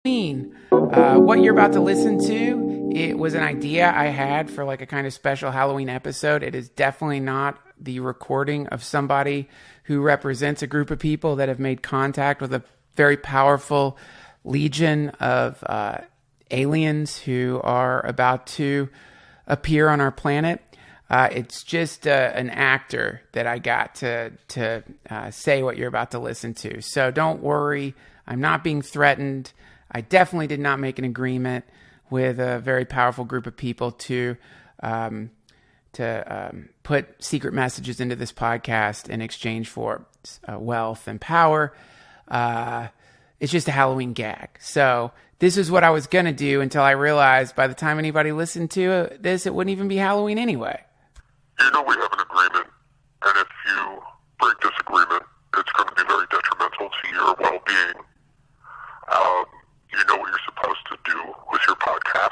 What you're about to listen to, it was an idea I had for like a kind of special Halloween episode. It is definitely not the recording of somebody who represents a group of people that have made contact with a very powerful legion of aliens who are about to appear on our planet. It's just an actor that I got to say what you're about to listen to. So don't worry, I'm not being threatened. I definitely did not make an agreement with a very powerful group of people to put secret messages into this podcast in exchange for wealth and power. It's just a Halloween gag. So this is what I was going to do until I realized by the time anybody listened to this, it wouldn't even be Halloween anyway. You know we have an agreement, and if you break this agreement, it's going to be very detrimental to your well-being. You know what you're supposed to do with your podcast.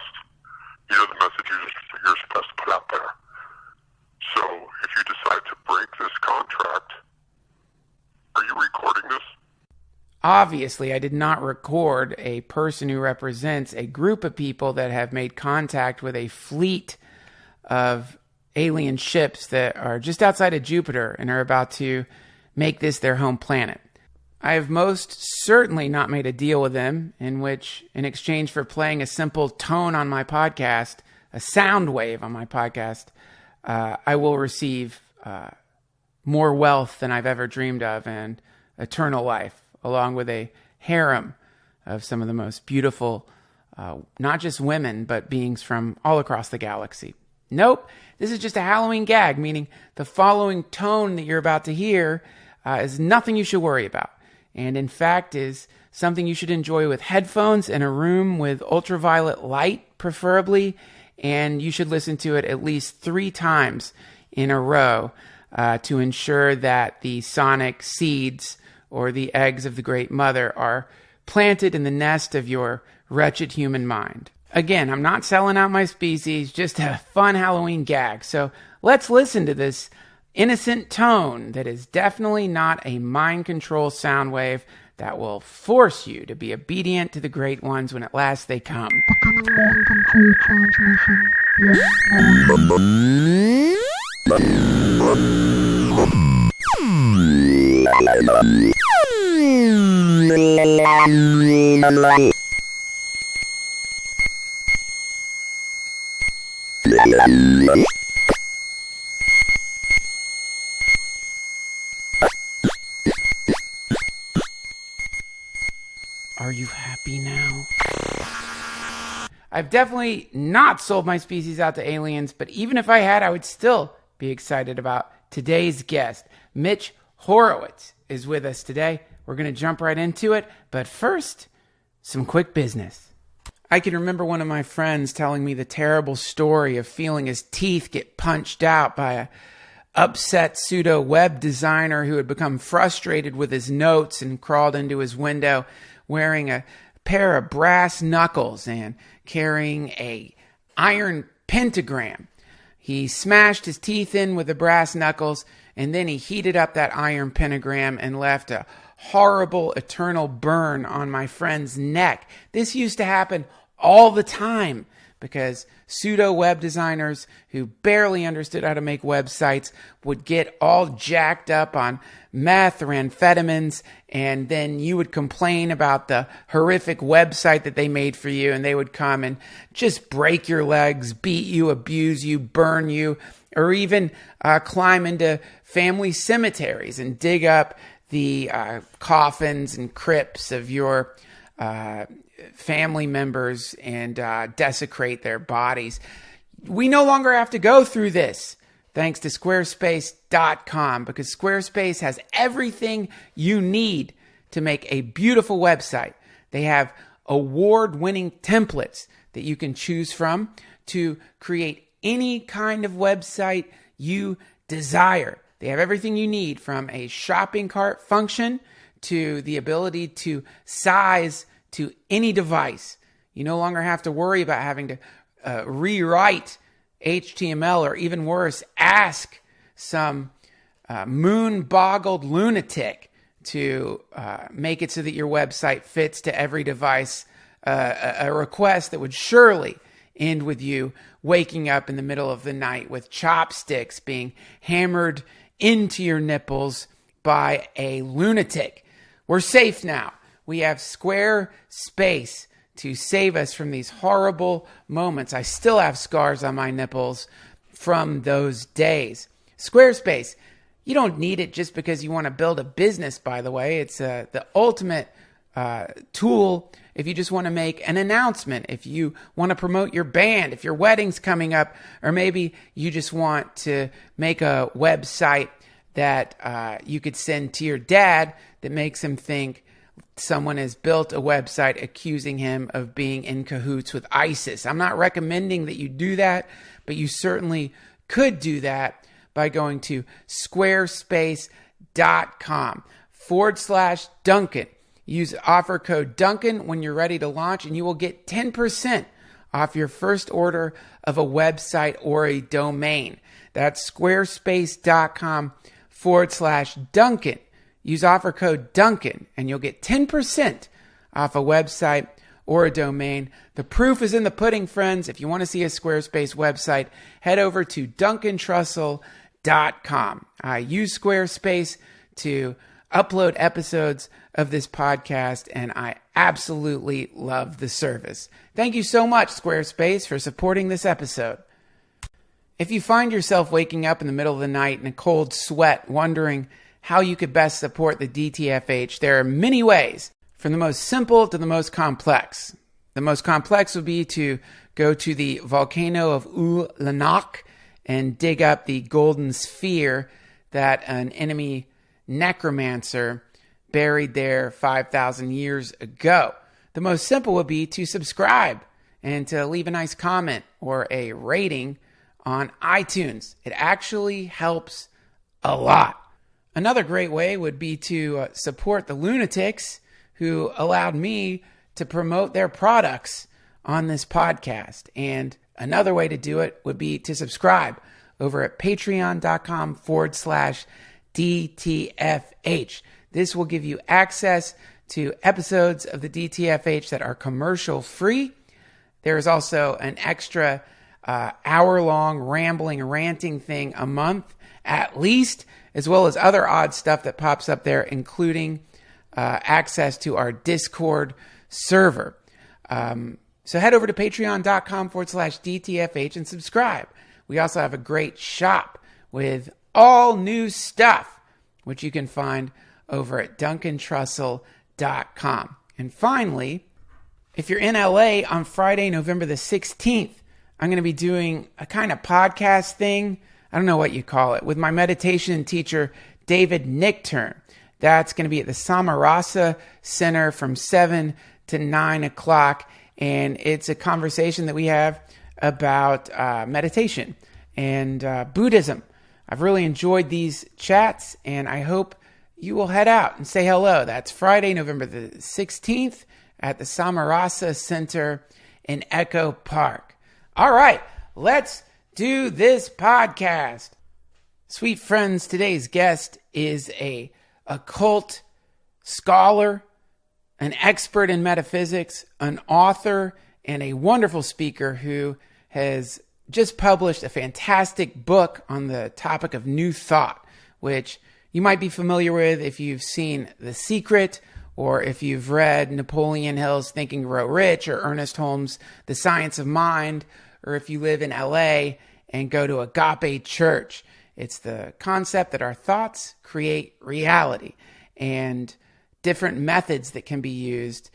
You know the messages you're supposed to put out there. So if you decide to break this contract, are you recording this? Obviously, I did not record a person who represents a group of people that have made contact with a fleet of alien ships that are just outside of Jupiter and are about to make this their home planet. I have most certainly not made a deal with them in which, in exchange for playing a simple tone on my podcast, a sound wave on my podcast, I will receive more wealth than I've ever dreamed of and eternal life, along with a harem of some of the most beautiful, not just women, but beings from all across the galaxy. Nope, this is just a Halloween gag, meaning the following tone that you're about to hear is nothing you should worry about. And in fact is something you should enjoy with headphones in a room with ultraviolet light, preferably. And you should listen to it at least 3 times in a row to ensure that the sonic seeds or the eggs of the Great Mother are planted in the nest of your wretched human mind. Again, I'm not selling out my species, just a fun Halloween gag. So let's listen to this innocent tone that is definitely not a mind control sound wave that will force you to be obedient to the great ones when at last they come. Are you happy now? I've definitely not sold my species out to aliens, but even if I had, I would still be excited about today's guest. Mitch Horowitz is with us today. We're going to jump right into it, but first, some quick business. I can remember one of my friends telling me the terrible story of feeling his teeth get punched out by a upset pseudo web designer who had become frustrated with his notes and crawled into his window wearing a pair of brass knuckles and carrying a iron pentagram. He smashed his teeth in with the brass knuckles, and then he heated up that iron pentagram and left a horrible eternal burn on my friend's neck. This used to happen all the time because pseudo web designers who barely understood how to make websites would get all jacked up on meth or amphetamines, and then you would complain about the horrific website that they made for you, and they would come and just break your legs, beat you, abuse you, burn you, or even climb into family cemeteries and dig up the coffins and crypts of your family members and desecrate their bodies. We no longer have to go through this thanks to Squarespace.com, because Squarespace has everything you need to make a beautiful website. They have award-winning templates that you can choose from to create any kind of website you desire. They have everything you need, from a shopping cart function to the ability to size to any device. You no longer have to worry about having to rewrite HTML, or even worse, ask some moon-boggled lunatic to make it so that your website fits to every device a request that would surely end with you waking up in the middle of the night with chopsticks being hammered into your nipples by a lunatic. We're safe now. We have Squarespace to save us from these horrible moments. I still have scars on my nipples from those days. Squarespace, you don't need it just because you want to build a business, by the way. It's the ultimate tool if you just want to make an announcement, if you want to promote your band, if your wedding's coming up, or maybe you just want to make a website that you could send to your dad that makes him think someone has built a website accusing him of being in cahoots with ISIS. I'm not recommending that you do that, but you certainly could do that by going to squarespace.com/Duncan. Use offer code Duncan when you're ready to launch, and you will get 10% off your first order of a website or a domain. That's squarespace.com/Duncan. Use offer code Duncan, and you'll get 10% off a website or a domain. The proof is in the pudding, friends. If you want to see a Squarespace website, head over to DuncanTrussell.com. I use Squarespace to upload episodes of this podcast, and I absolutely love the service. Thank you so much, Squarespace, for supporting this episode. If you find yourself waking up in the middle of the night in a cold sweat, wondering how you could best support the DTFH, there are many ways, from the most simple to the most complex. The most complex would be to go to the volcano of Ulanak and dig up the golden sphere that an enemy necromancer buried there 5,000 years ago. The most simple would be to subscribe and to leave a nice comment or a rating on iTunes. It actually helps a lot. Another great way would be to support the lunatics who allowed me to promote their products on this podcast. And another way to do it would be to subscribe over at patreon.com/DTFH. This will give you access to episodes of the DTFH that are commercial free. There is also an extra hour-long rambling, ranting thing a month at least, as well as other odd stuff that pops up there, including access to our Discord server. So head over to patreon.com/DTFH and subscribe. We also have a great shop with all new stuff, which you can find over at DuncanTrussell.com. And finally, if you're in LA on Friday, November the 16th, I'm going to be doing a kind of podcast thing. I don't know what you call it, with my meditation teacher, David Nichtern. That's going to be at the Samarasa Center from 7 to 9 o'clock. And it's a conversation that we have about meditation and Buddhism. I've really enjoyed these chats, and I hope you will head out and say hello. That's Friday, November the 16th at the Samarasa Center in Echo Park. All right, let's do this podcast. Sweet friends, today's guest is a occult scholar, an expert in metaphysics, an author, and a wonderful speaker who has just published a fantastic book on the topic of New Thought, which you might be familiar with if you've seen The Secret, or if you've read Napoleon Hill's Think and Grow Rich, or Ernest Holmes' The Science of Mind, or if you live in LA and go to Agape Church. It's the concept that our thoughts create reality, and different methods that can be used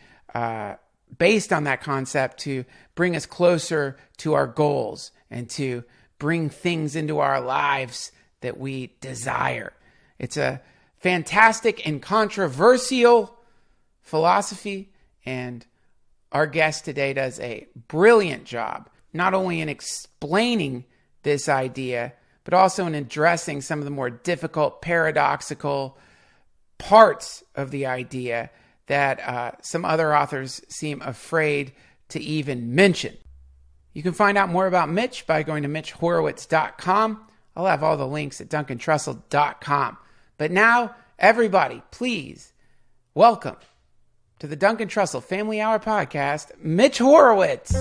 based on that concept to bring us closer to our goals and to bring things into our lives that we desire. It's a fantastic and controversial philosophy, and our guest today does a brilliant job, not only in explaining this idea, but also in addressing some of the more difficult, paradoxical parts of the idea that some other authors seem afraid to even mention. You can find out more about Mitch by going to mitchhorowitz.com. I'll have all the links at duncantrussell.com. But now, everybody, please welcome to the Duncan Trussell Family Hour podcast, Mitch Horowitz.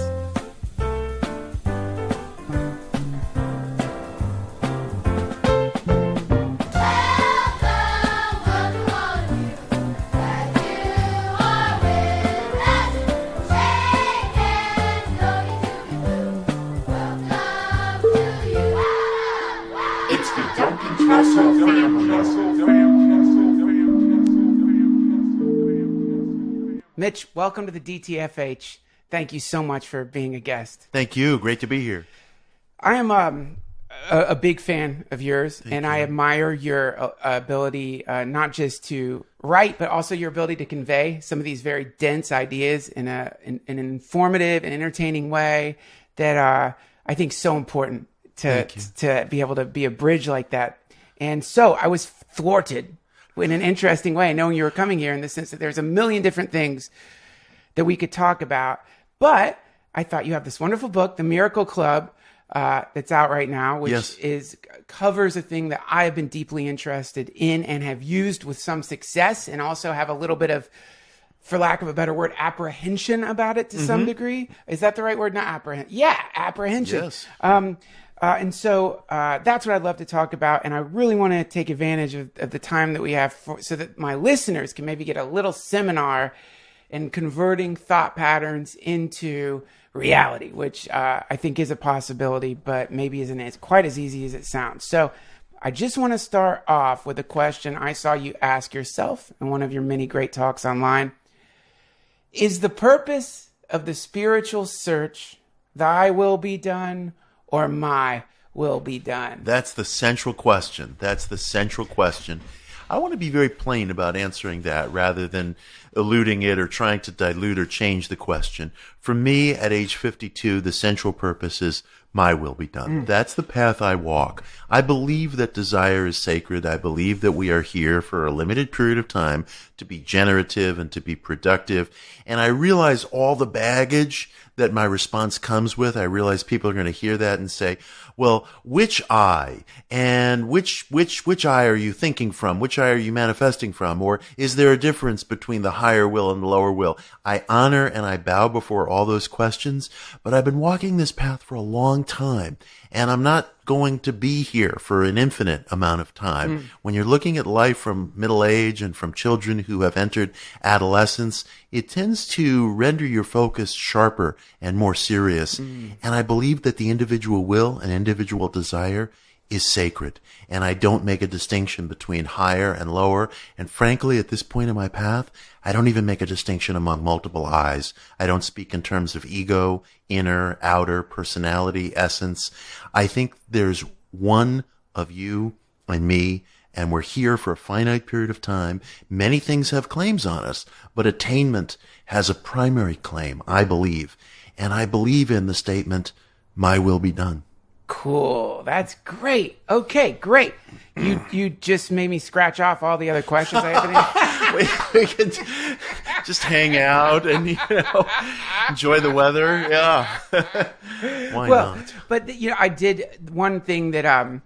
It's the Duncan Trussell Family. Mitch, welcome to the DTFH. Thank you so much for being a guest. Thank you. Great to be here. I am a big fan of yours, Thank and you. I admire your ability not just to write, but also your ability to convey some of these very dense ideas in an informative and entertaining way that I think is so important to be able to be a bridge like that. And so I was thwarted in an interesting way, knowing you were coming here, in the sense that there's a million different things that we could talk about. But I thought you have this wonderful book, The Miracle Club, that's out right now, which covers a thing that I have been deeply interested in and have used with some success, and also have a little bit of, for lack of a better word, apprehension about it to some degree. Is that the right word? Not apprehension. Yeah, apprehension. Yes. And so that's what I'd love to talk about. And I really want to take advantage of the time that we have so that my listeners can maybe get a little seminar in converting thought patterns into reality, which I think is a possibility, but maybe isn't quite as easy as it sounds. So I just want to start off with a question I saw you ask yourself in one of your many great talks online. Is the purpose of the spiritual search, thy will be done, or my will be done? That's the central question. I want to be very plain about answering that rather than eluding it or trying to dilute or change the question. For me, at age 52, the central purpose is my will be done. That's the path I walk. I believe that desire is sacred. I believe that we are here for a limited period of time to be generative and to be productive. And I realize all the baggage that my response comes with. I realize people are going to hear that and say, well, which I? And which I are you thinking from? Which I are you manifesting from? Or is there a difference between the higher will and the lower will? I honor and I bow before all those questions, but I've been walking this path for a long time, and I'm not going to be here for an infinite amount of time. When you're looking at life from middle age and from children who have entered adolescence, it tends to render your focus sharper and more serious. And I believe that the individual will and individual desire is sacred. And I don't make a distinction between higher and lower. And frankly, at this point in my path, I don't even make a distinction among multiple I's. I don't speak in terms of ego, inner, outer, personality, essence. I think there's one of you and me, and we're here for a finite period of time. Many things have claims on us, but attainment has a primary claim, I believe. And I believe in the statement, my will be done. Cool. That's great. Okay, great. You just made me scratch off all the other questions I have. We can just hang out and, enjoy the weather. Yeah. Why not? But, I did one thing that, and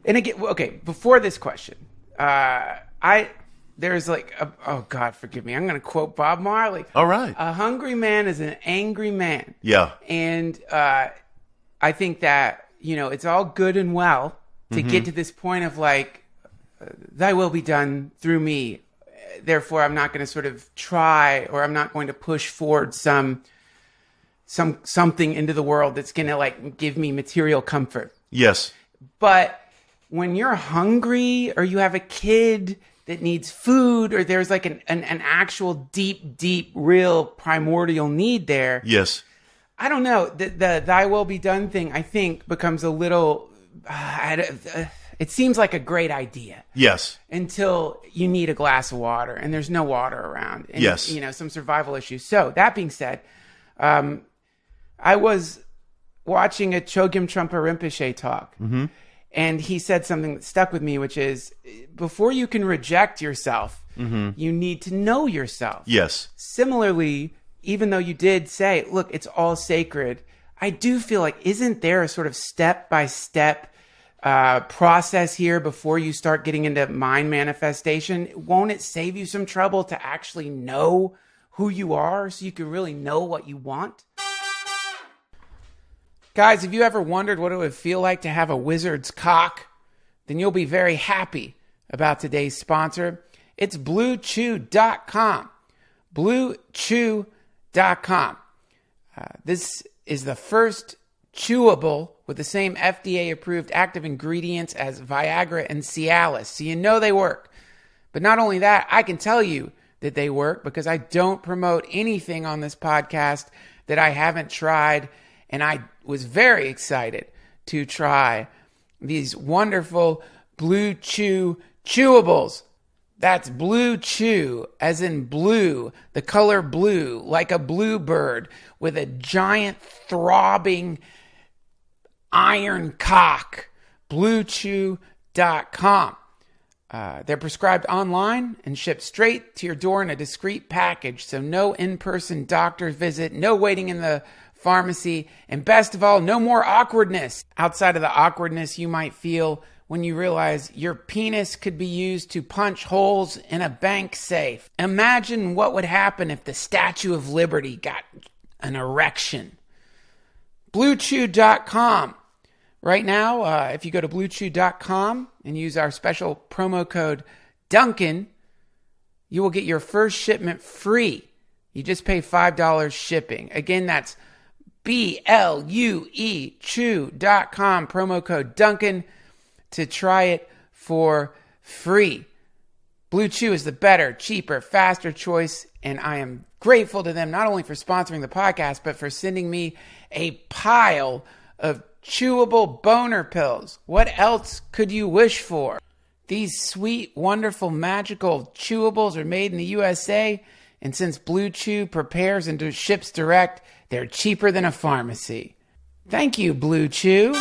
again, okay, before this question, there's like, oh God, forgive me. I'm going to quote Bob Marley. All right. A hungry man is an angry man. Yeah. And, I think that, it's all good and well to get to this point of like, thy will be done through me. Therefore, I'm not going to sort of try, or I'm not going to push forward something into the world that's going to like give me material comfort. Yes. But when you're hungry, or you have a kid that needs food, or there's like an actual deep, real primordial need there. Yes. I don't know. The thy will be done thing, I think, becomes a little, it seems like a great idea. Yes. Until you need a glass of water and there's no water around. And, yes. Some survival issues. So that being said, I was watching a Chogyam Trungpa Rinpoche talk. And he said something that stuck with me, which is, before you can reject yourself, you need to know yourself. Yes. Similarly, even though you did say, look, it's all sacred, I do feel like, isn't there a sort of step-by-step process here before you start getting into mind manifestation, won't it save you some trouble to actually know who you are so you can really know what you want? Guys, have you ever wondered what it would feel like to have a wizard's cock? Then you'll be very happy about today's sponsor. It's BlueChew.com. BlueChew.com. This is the first chewable with the same FDA-approved active ingredients as Viagra and Cialis, so you know they work. But not only that, I can tell you that they work because I don't promote anything on this podcast that I haven't tried, and I was very excited to try these wonderful Blue Chew chewables. That's Blue Chew, as in blue, the color blue, like a bluebird with a giant throbbing iron cock. BlueChew.com. They're prescribed online and shipped straight to your door in a discreet package, so no in-person doctor visit, no waiting in the pharmacy, and best of all, no more awkwardness. Outside of the awkwardness you might feel when you realize your penis could be used to punch holes in a bank safe. Imagine what would happen if the Statue of Liberty got an erection. BlueChew.com. Right now, if you go to BlueChew.com and use our special promo code Duncan, you will get your first shipment free. You just pay $5 shipping. Again, that's BLUE Chew.com, promo code Duncan, to try it for free. Blue Chew is the better, cheaper, faster choice, and I am grateful to them not only for sponsoring the podcast, but for sending me a pile of chewable boner pills. What else could you wish for? These sweet, wonderful, magical chewables are made in the USA, and since Blue Chew prepares and ships direct, they're cheaper than a pharmacy. Thank you, Blue Chew.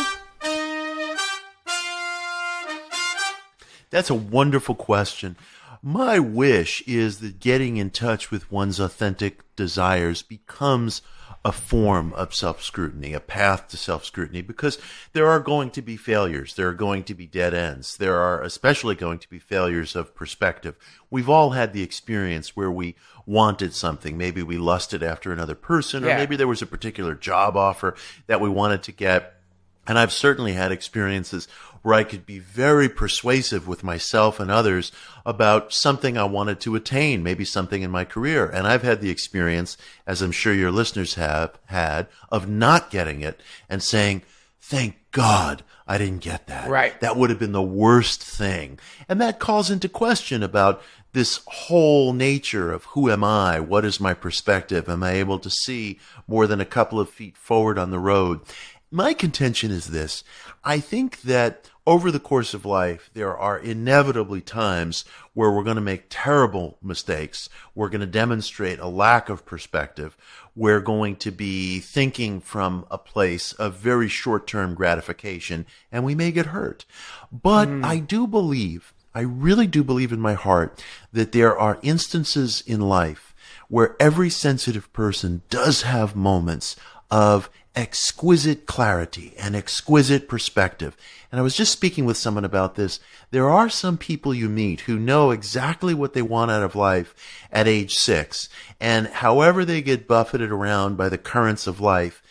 That's a wonderful question. My wish is that getting in touch with one's authentic desires becomes a form of self-scrutiny, a path to self-scrutiny, because there are going to be failures. There are going to be dead ends. There are especially going to be failures of perspective. We've all had the experience where we wanted something. Maybe we lusted after another person, or maybe there was a particular job offer that we wanted to get. And I've certainly had experiences where I could be very persuasive with myself and others about something I wanted to attain, maybe something in my career. And I've had the experience, as I'm sure your listeners have had, of not getting it and saying, thank God I didn't get that. Right. That would have been the worst thing. And that calls into question about this whole nature of who am I? What is my perspective? Am I able to see more than a couple of feet forward on the road? My contention is this. I think that over the course of life, there are inevitably times where we're going to make terrible mistakes. We're going to demonstrate a lack of perspective. We're going to be thinking from a place of very short-term gratification, and we may get hurt. But I really do believe in my heart that there are instances in life where every sensitive person does have moments of exquisite clarity and exquisite perspective. And I was just speaking with someone about this. There are some people you meet who know exactly what they want out of life at age 6. And however they get buffeted around by the currents of life,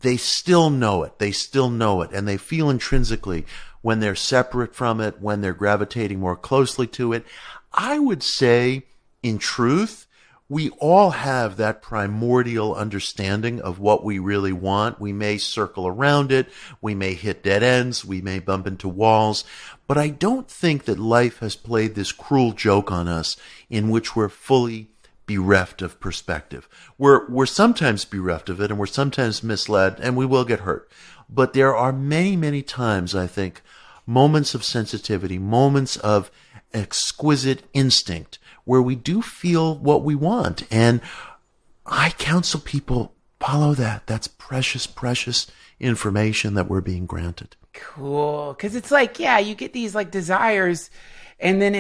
they still know it. They still know it. And they feel intrinsically when they're separate from it, when they're gravitating more closely to it. I would say, in truth, we all have that primordial understanding of what we really want. We may circle around it. We may hit dead ends. We may bump into walls. But I don't think that life has played this cruel joke on us in which we're fully bereft of perspective. We're sometimes bereft of it, and we're sometimes misled, and we will get hurt. But there are many, many times, I think, moments of sensitivity, moments of exquisite instinct, where we do feel what we want. And I counsel people, follow that. That's precious, precious information that we're being granted. Cool. Because it's like, you get these like desires, and then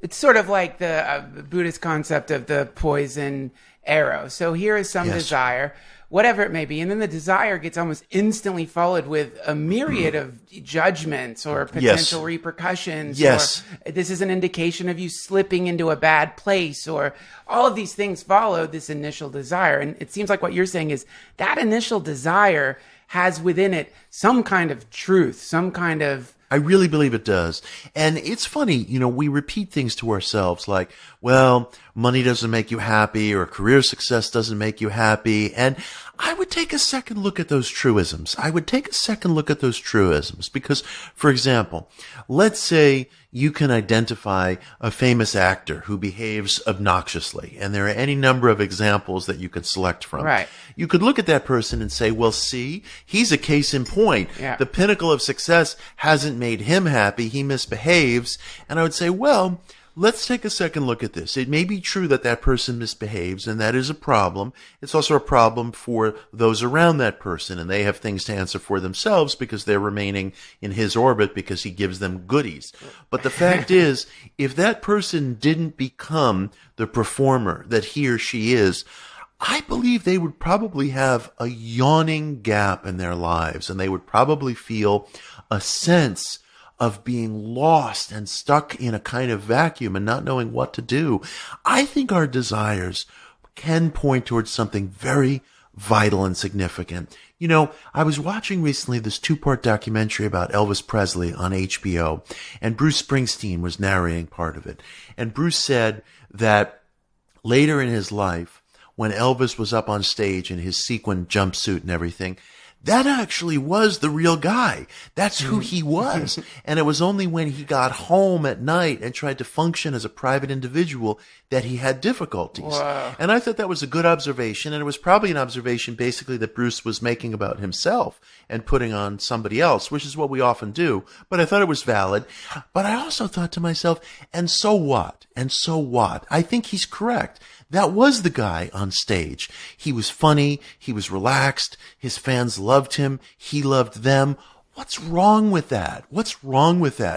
it's sort of like the Buddhist concept of the poison arrow. So here is some desire, whatever it may be, and then the desire gets almost instantly followed with a myriad of judgments or potential repercussions. Yes. Or this is an indication of you slipping into a bad place, or all of these things follow this initial desire. And it seems like what you're saying is that initial desire has within it some kind of truth, some kind of... I really believe it does. And it's funny, we repeat things to ourselves like, well, money doesn't make you happy or career success doesn't make you happy. And I would take a second look at those truisms. Because, for example, let's say you can identify a famous actor who behaves obnoxiously, and there are any number of examples that you could select from. Right. You could look at that person and say, well, see, he's a case in point. Yeah. The pinnacle of success hasn't made him happy. He misbehaves. And I would say, well, let's take a second look at this. It may be true that that person misbehaves, and that is a problem. It's also a problem for those around that person, and they have things to answer for themselves because they're remaining in his orbit because he gives them goodies. But the fact is, if that person didn't become the performer that he or she is, I believe they would probably have a yawning gap in their lives, and they would probably feel a sense of being lost and stuck in a kind of vacuum and not knowing what to do. I think our desires can point towards something very vital and significant. I was watching recently this 2-part documentary about Elvis Presley on HBO, and Bruce Springsteen was narrating part of it. And Bruce said that later in his life, when Elvis was up on stage in his sequin jumpsuit and everything, that actually was the real guy. That's who he was. And it was only when he got home at night and tried to function as a private individual that he had difficulties. Wow. And I thought that was a good observation. And it was probably an observation basically that Bruce was making about himself and putting on somebody else, which is what we often do. But I thought it was valid. But I also thought to myself, and so what? And so what? I think he's correct. That was the guy on stage. He was funny. He was relaxed. His fans loved him. He loved them. What's wrong with that?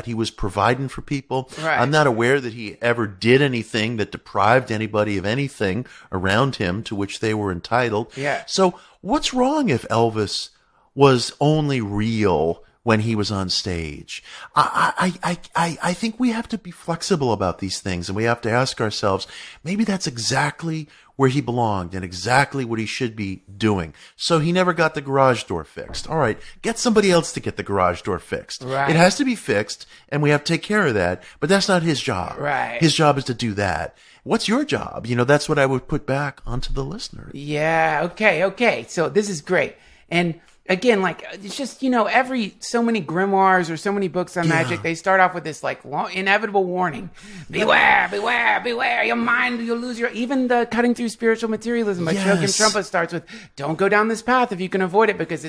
He was providing for people. Right. I'm not aware that he ever did anything that deprived anybody of anything around him to which they were entitled. Yeah. So what's wrong if Elvis was only real when he was on stage? I think we have to be flexible about these things, and we have to ask ourselves, maybe that's exactly where he belonged and exactly what he should be doing. So he never got the garage door fixed. All right, get somebody else to get the garage door fixed. Right. It has to be fixed, and we have to take care of that, but that's not his job. Right. His job is to do that. What's your job? That's what I would put back onto the listener. Yeah, okay. So this is great. And again, it's just, so many grimoires or so many books on magic, they start off with this long, inevitable warning. Beware, beware, beware. Your mind, you'll lose even the Cutting Through Spiritual Materialism by Chokin Trumpa starts with, don't go down this path if you can avoid it, because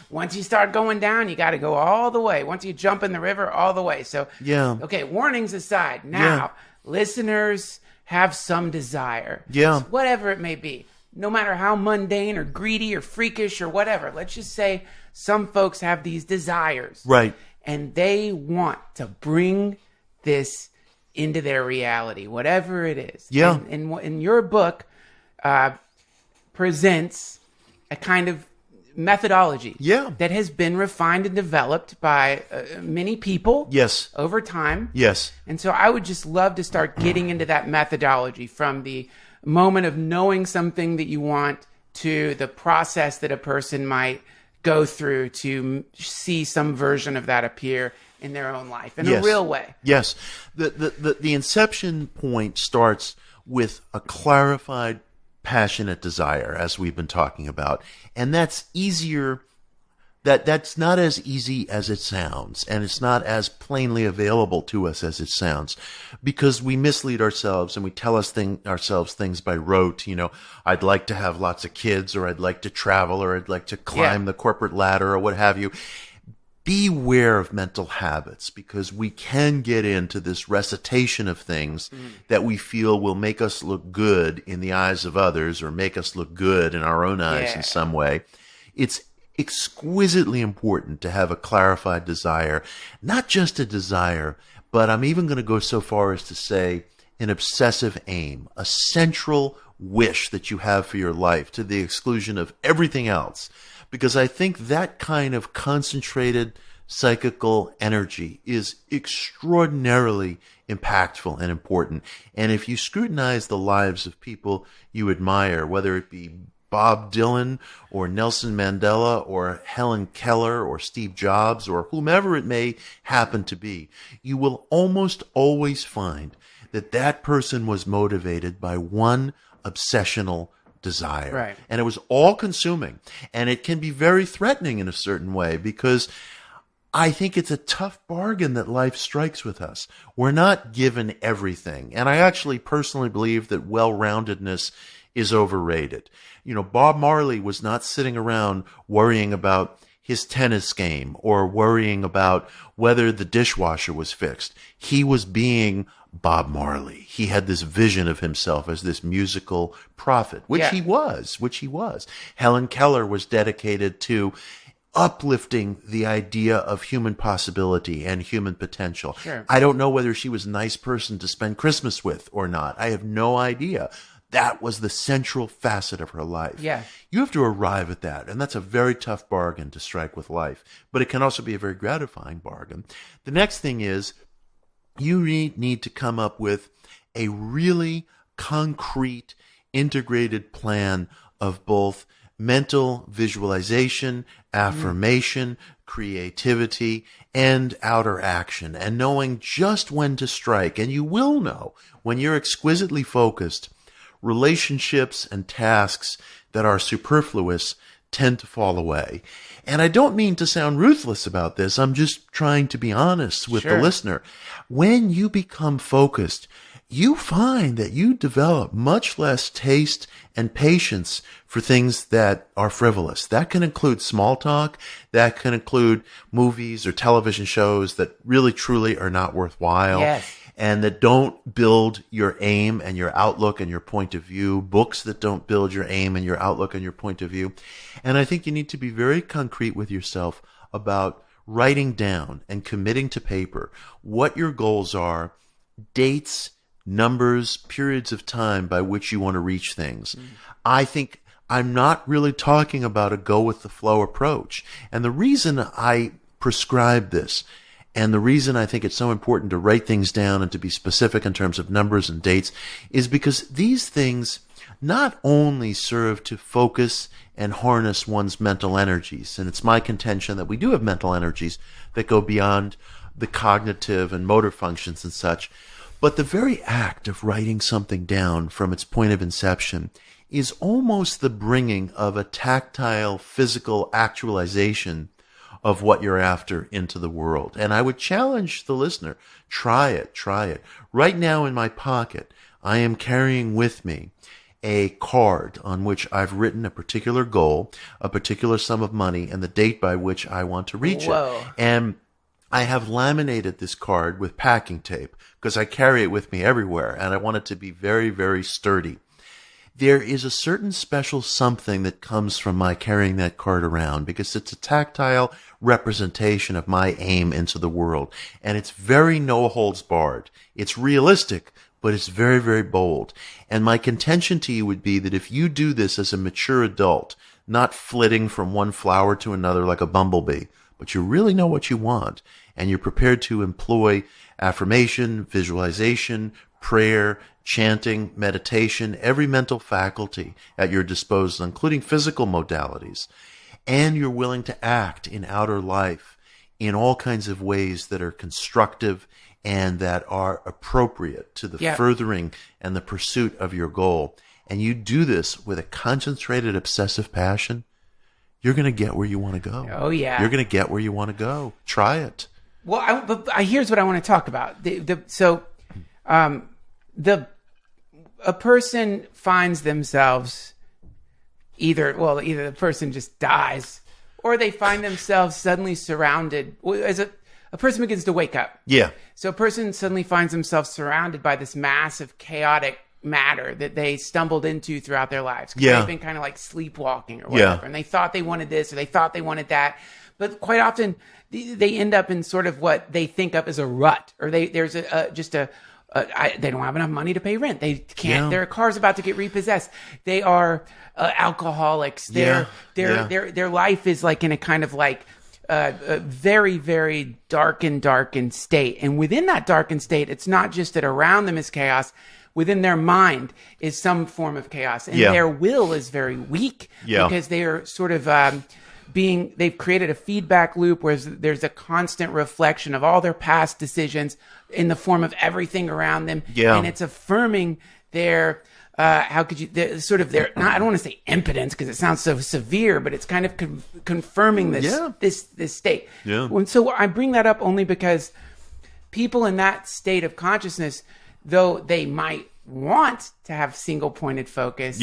once you start going down, you got to go all the way. Once you jump in the river, all the way. So, okay, warnings aside. Now, listeners have some desire. Yeah. Whatever it may be. No matter how mundane or greedy or freakish or whatever, let's just say some folks have these desires. Right. And they want to bring this into their reality, whatever it is. Yeah. And your book presents a kind of methodology that has been refined and developed by many people over time. Yes. And so I would just love to start getting into that methodology from the moment of knowing something that you want to the process that a person might go through to see some version of that appear in their own life in a real way. Yes. The inception point starts with a clarified, passionate desire, as we've been talking about. And that's easier. That's not as easy as it sounds, and it's not as plainly available to us as it sounds, because we mislead ourselves and we tell ourselves things by rote. I'd like to have lots of kids, or I'd like to travel, or I'd like to climb the corporate ladder, or what have you. Beware of mental habits, because we can get into this recitation of things that we feel will make us look good in the eyes of others, or make us look good in our own eyes in some way. It's exquisitely important to have a clarified desire, not just a desire, but I'm even going to go so far as to say an obsessive aim, a central wish that you have for your life to the exclusion of everything else. Because I think that kind of concentrated psychical energy is extraordinarily impactful and important. And if you scrutinize the lives of people you admire, whether it be Bob Dylan or Nelson Mandela or Helen Keller or Steve Jobs or whomever it may happen to be, you will almost always find that that person was motivated by one obsessional desire. Right. And it was all consuming. And it can be very threatening in a certain way because I think it's a tough bargain that life strikes with us. We're not given everything. And I actually personally believe that well-roundedness is overrated. You know, Bob Marley was not sitting around worrying about his tennis game or worrying about whether the dishwasher was fixed. He was being Bob Marley. He had this vision of himself as this musical prophet, which he was. Helen Keller was dedicated to uplifting the idea of human possibility and human potential. Sure. I don't know whether she was a nice person to spend Christmas with or not. I have no idea. That was the central facet of her life. Yeah. You have to arrive at that, and that's a very tough bargain to strike with life. But it can also be a very gratifying bargain. The next thing is you need to come up with a really concrete, integrated plan of both mental visualization, affirmation, creativity, and outer action, and knowing just when to strike. And you will know when you're exquisitely focused, relationships and tasks that are superfluous tend to fall away. And I don't mean to sound ruthless about this. I'm just trying to be honest with the listener. When you become focused, you find that you develop much less taste and patience for things that are frivolous. That can include small talk. That can include movies or television shows that really truly are not worthwhile. Yes. And that don't build your aim and your outlook and your point of view, books that don't build your aim and your outlook and your point of view. And I think you need to be very concrete with yourself about writing down and committing to paper what your goals are, dates, numbers, periods of time by which you want to reach things. I think I'm not really talking about a go-with-the-flow approach. And the reason I prescribe this, and the reason I think it's so important to write things down and to be specific in terms of numbers and dates, is because these things not only serve to focus and harness one's mental energies, and it's my contention that we do have mental energies that go beyond the cognitive and motor functions and such, but the very act of writing something down from its point of inception is almost the bringing of a tactile, physical actualization of what you're after into the world. And I would challenge the listener, try it. Right now in my pocket, I am carrying with me a card on which I've written a particular goal, a particular sum of money, and the date by which I want to reach it. And I have laminated this card with packing tape because I carry it with me everywhere, and I want it to be very, very sturdy. There is a certain special something that comes from my carrying that card around because it's a tactile representation of my aim into the world. And it's very no holds barred. It's realistic, but it's very, very bold. And my contention to you would be that if you do this as a mature adult, not flitting from one flower to another like a bumblebee, but you really know what you want, and you're prepared to employ affirmation, visualization, prayer, chanting, meditation, every mental faculty at your disposal, including physical modalities, and you're willing to act in outer life in all kinds of ways that are constructive and that are appropriate to the furthering and the pursuit of your goal, and you do this with a concentrated, obsessive passion, you're going to get where you want to go. Oh, yeah. You're going to get where you want to go. Try it. Well, here's what I want to talk about. A person finds themselves either the person just dies, or they find themselves suddenly surrounded. As a person begins to wake up. Yeah. So a person suddenly finds themselves surrounded by this massive, chaotic matter that they stumbled into throughout their lives. 'Cause Yeah. they've been kind of like sleepwalking or whatever. Yeah. And they thought they wanted this or they thought they wanted that. But quite often they end up in sort of what they think of as a rut, or there's they don't have enough money to pay rent. They can't. Yeah. Their car's about to get repossessed. They are alcoholics. Their life is like in a kind of like a very, very darkened state. And within that darkened state, it's not just that around them is chaos. Within their mind is some form of chaos, and their will is very weak because they are sort of they've created a feedback loop where there's a constant reflection of all their past decisions in the form of everything around them. Yeah. And it's affirming their, I don't want to say impotence because it sounds so severe, but it's kind of confirming this state. Yeah. And so I bring that up only because people in that state of consciousness, though they might want to have single pointed focus,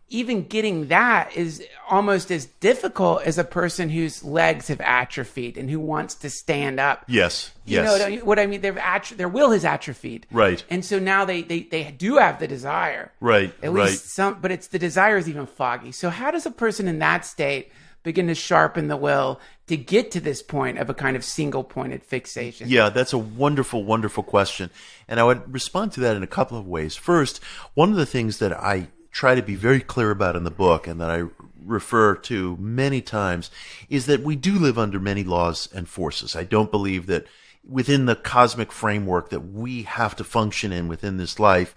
even getting that is almost as difficult as a person whose legs have atrophied and who wants to stand up. Yes. You know what I mean? Their will has atrophied. Right. And so now they do have the desire. Right. At least some, but it's the desire is even foggy. So how does a person in that state begin to sharpen the will to get to this point of a kind of single pointed fixation? Yeah, that's a wonderful, wonderful question. And I would respond to that in a couple of ways. First, one of the things that I try to be very clear about in the book and that I refer to many times is that we do live under many laws and forces. I don't believe that within the cosmic framework that we have to function in within this life,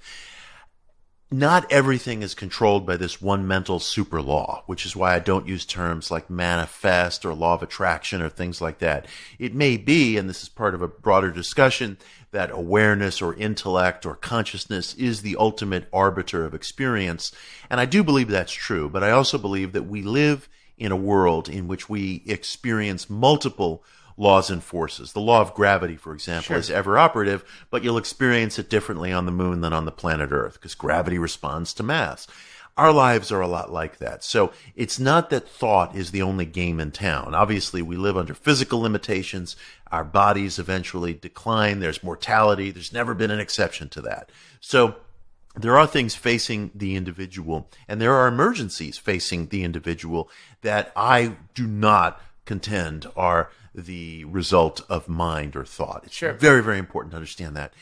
not everything is controlled by this one mental super law, which is why I don't use terms like manifest or law of attraction or things like that. It may be, and this is part of a broader discussion, that awareness or intellect or consciousness is the ultimate arbiter of experience. And I do believe that's true, but I also believe that we live in a world in which we experience multiple laws and forces. The law of gravity, for example, is ever operative, but you'll experience it differently on the moon than on the planet Earth because gravity responds to mass. Our lives are a lot like that. So it's not that thought is the only game in town. Obviously, we live under physical limitations. Our bodies eventually decline. There's mortality. There's never been an exception to that. So there are things facing the individual, and there are emergencies facing the individual that I do not contend are the result of mind or thought. It's very, very important to understand that.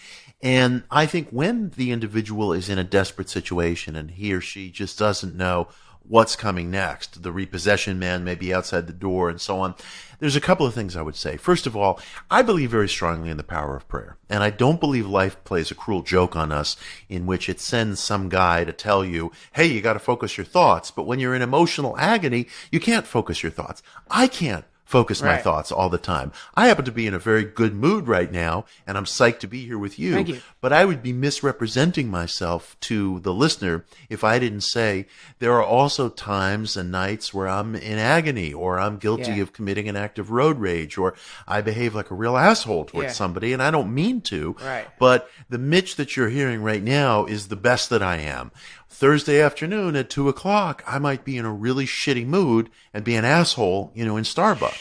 And I think when the individual is in a desperate situation and he or she just doesn't know what's coming next, the repossession man may be outside the door and so on, there's a couple of things I would say. First of all, I believe very strongly in the power of prayer. And I don't believe life plays a cruel joke on us in which it sends some guy to tell you, hey, you got to focus your thoughts. But when you're in emotional agony, you can't focus your thoughts. I can't focus my thoughts all the time. I happen to be in a very good mood right now, and I'm psyched to be here with you. Thank you. But I would be misrepresenting myself to the listener if I didn't say there are also times and nights where I'm in agony, or I'm guilty of committing an act of road rage, or I behave like a real asshole towards somebody, and I don't mean to. Right. But the Mitch that you're hearing right now is the best that I am. Thursday afternoon at 2:00, I might be in a really shitty mood and be an asshole, in Starbucks.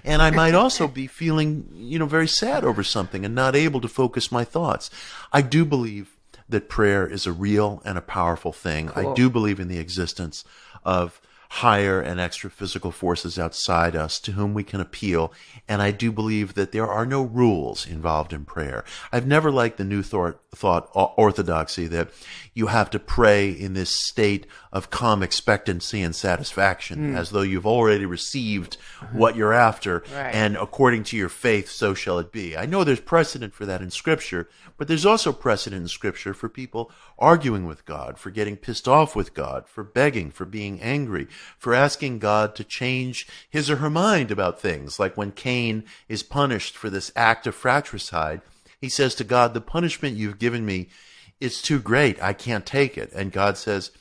And I might also be feeling, very sad over something and not able to focus my thoughts. I do believe that prayer is a real and a powerful thing. Cool. I do believe in the existence of higher and extra physical forces outside us to whom we can appeal. And I do believe that there are no rules involved in prayer. I've never liked the new thought orthodoxy that you have to pray in this state of calm expectancy and satisfaction, as though you've already received what you're after, and according to your faith, so shall it be. I know there's precedent for that in Scripture, but there's also precedent in Scripture for people arguing with God, for getting pissed off with God, for begging, for being angry, for asking God to change his or her mind about things. Like when Cain is punished for this act of fratricide, he says to God, the punishment you've given me is too great. I can't take it. And God says,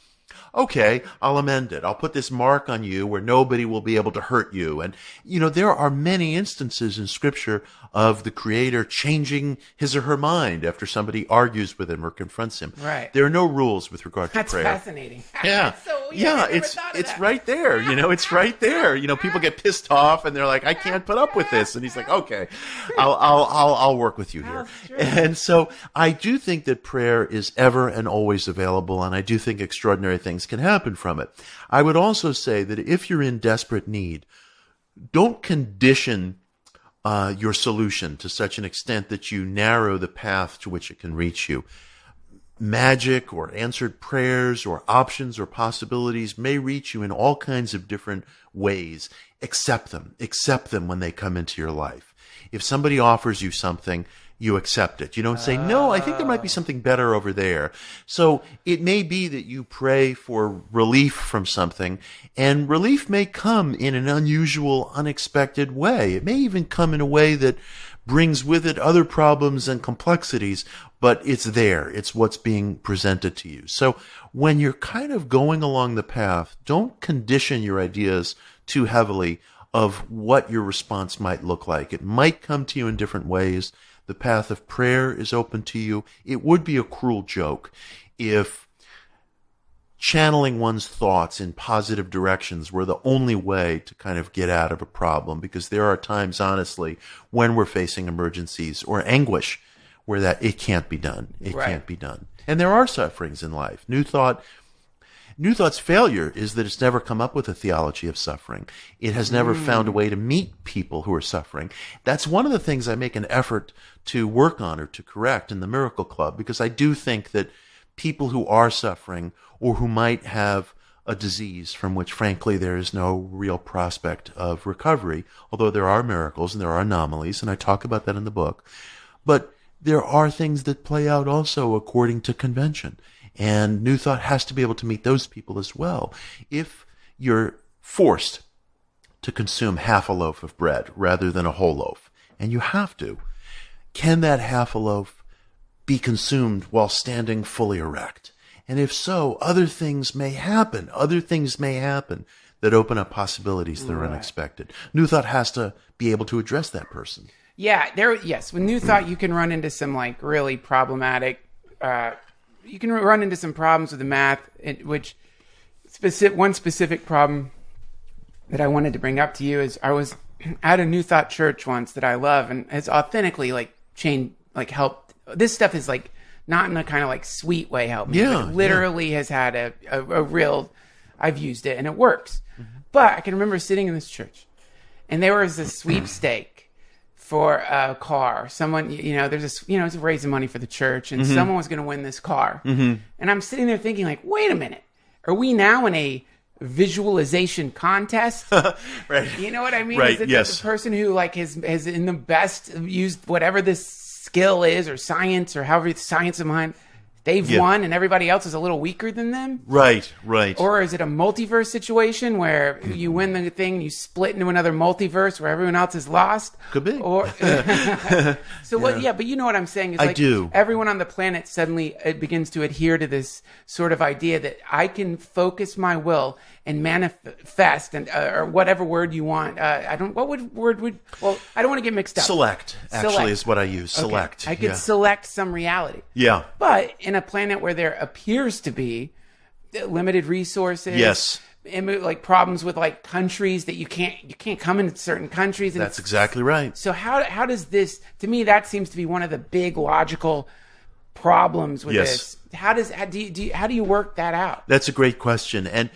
Okay, I'll amend it. I'll put this mark on you where nobody will be able to hurt you. And, there are many instances in Scripture of the Creator changing his or her mind after somebody argues with him or confronts him. Right. There are no rules with regard to That's prayer. fascinating. Yeah. So weird. Yeah, I never thought of it's that. right there. It's right there. People get pissed off and they're like, I can't put up with this. And he's like, okay, I'll work with you here. That's true. And so I do think that prayer is ever and always available, and I do think extraordinary things can happen from it. I would also say that if you're in desperate need, don't condition your solution to such an extent that you narrow the path to which it can reach you. Magic or answered prayers or options or possibilities may reach you in all kinds of different ways. Accept them. Accept them when they come into your life. If somebody offers you something, you accept it. You don't say, no, I think there might be something better over there. So it may be that you pray for relief from something, and relief may come in an unusual, unexpected way. It may even come in a way that brings with it other problems and complexities, but it's there. It's what's being presented to you. So when you're kind of going along the path, don't condition your ideas too heavily of what your response might look like. It might come to you in different ways. The path of prayer is open to you. It would be a cruel joke if channeling one's thoughts in positive directions were the only way to kind of get out of a problem, because there are times, honestly, when we're facing emergencies or anguish where that it can't be done. It can't be done. And there are sufferings in life. New Thought's failure is that it's never come up with a theology of suffering. It has never found a way to meet people who are suffering. That's one of the things I make an effort to work on or to correct in the Miracle Club, because I do think that people who are suffering or who might have a disease from which, frankly, there is no real prospect of recovery, although there are miracles and there are anomalies, and I talk about that in the book. But there are things that play out also according to convention. And New Thought has to be able to meet those people as well. If you're forced to consume half a loaf of bread rather than a whole loaf, and you have to, can that half a loaf be consumed while standing fully erect? And if so, other things may happen. Other things may happen that open up possibilities that are unexpected. New Thought has to be able to address that person. Yeah, yes. With New Thought, you can run into some really problematic. You can run into some problems with the math, which one specific problem that I wanted to bring up to you is I was at a New Thought church once that I love, and it's authentically helped. This stuff is not in a kind of sweet way helped me. Yeah, but literally has had a real. I've used it and it works. Mm-hmm. But I can remember sitting in this church, and there was a sweepstake for a car. Someone, it's raising money for the church, and someone was going to win this car. Mm-hmm. And I'm sitting there thinking, wait a minute, are we now in a visualization contest? Right. You know what I mean? Right. Is it yes. the person who has in the best used whatever this skill is, or science, or however science of mind, they've won, and everybody else is a little weaker than them? Right. Or is it a multiverse situation where you win the thing, you split into another multiverse where everyone else is lost? Could be. Or so what? Yeah, but you know what I'm saying is I do. Everyone on the planet suddenly begins to adhere to this sort of idea that I can focus my will and manifest, and or whatever word you want. I don't. What word would? Well, I don't want to get mixed up. Select is what I use. Select. Okay. I could select some reality. Yeah. But in a planet where there appears to be limited resources, yes, problems with countries that you can't come into certain countries. And that's exactly right. So how does this? To me, that seems to be one of the big logical problems with this. How do you work that out? That's a great question, and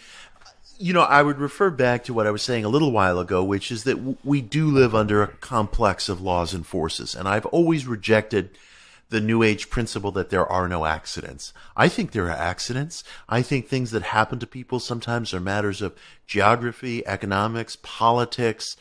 I would refer back to what I was saying a little while ago, which is that we do live under a complex of laws and forces, and I've always rejected the New Age principle that there are no accidents. I think there are accidents. I think things that happen to people sometimes are matters of geography, economics, politics,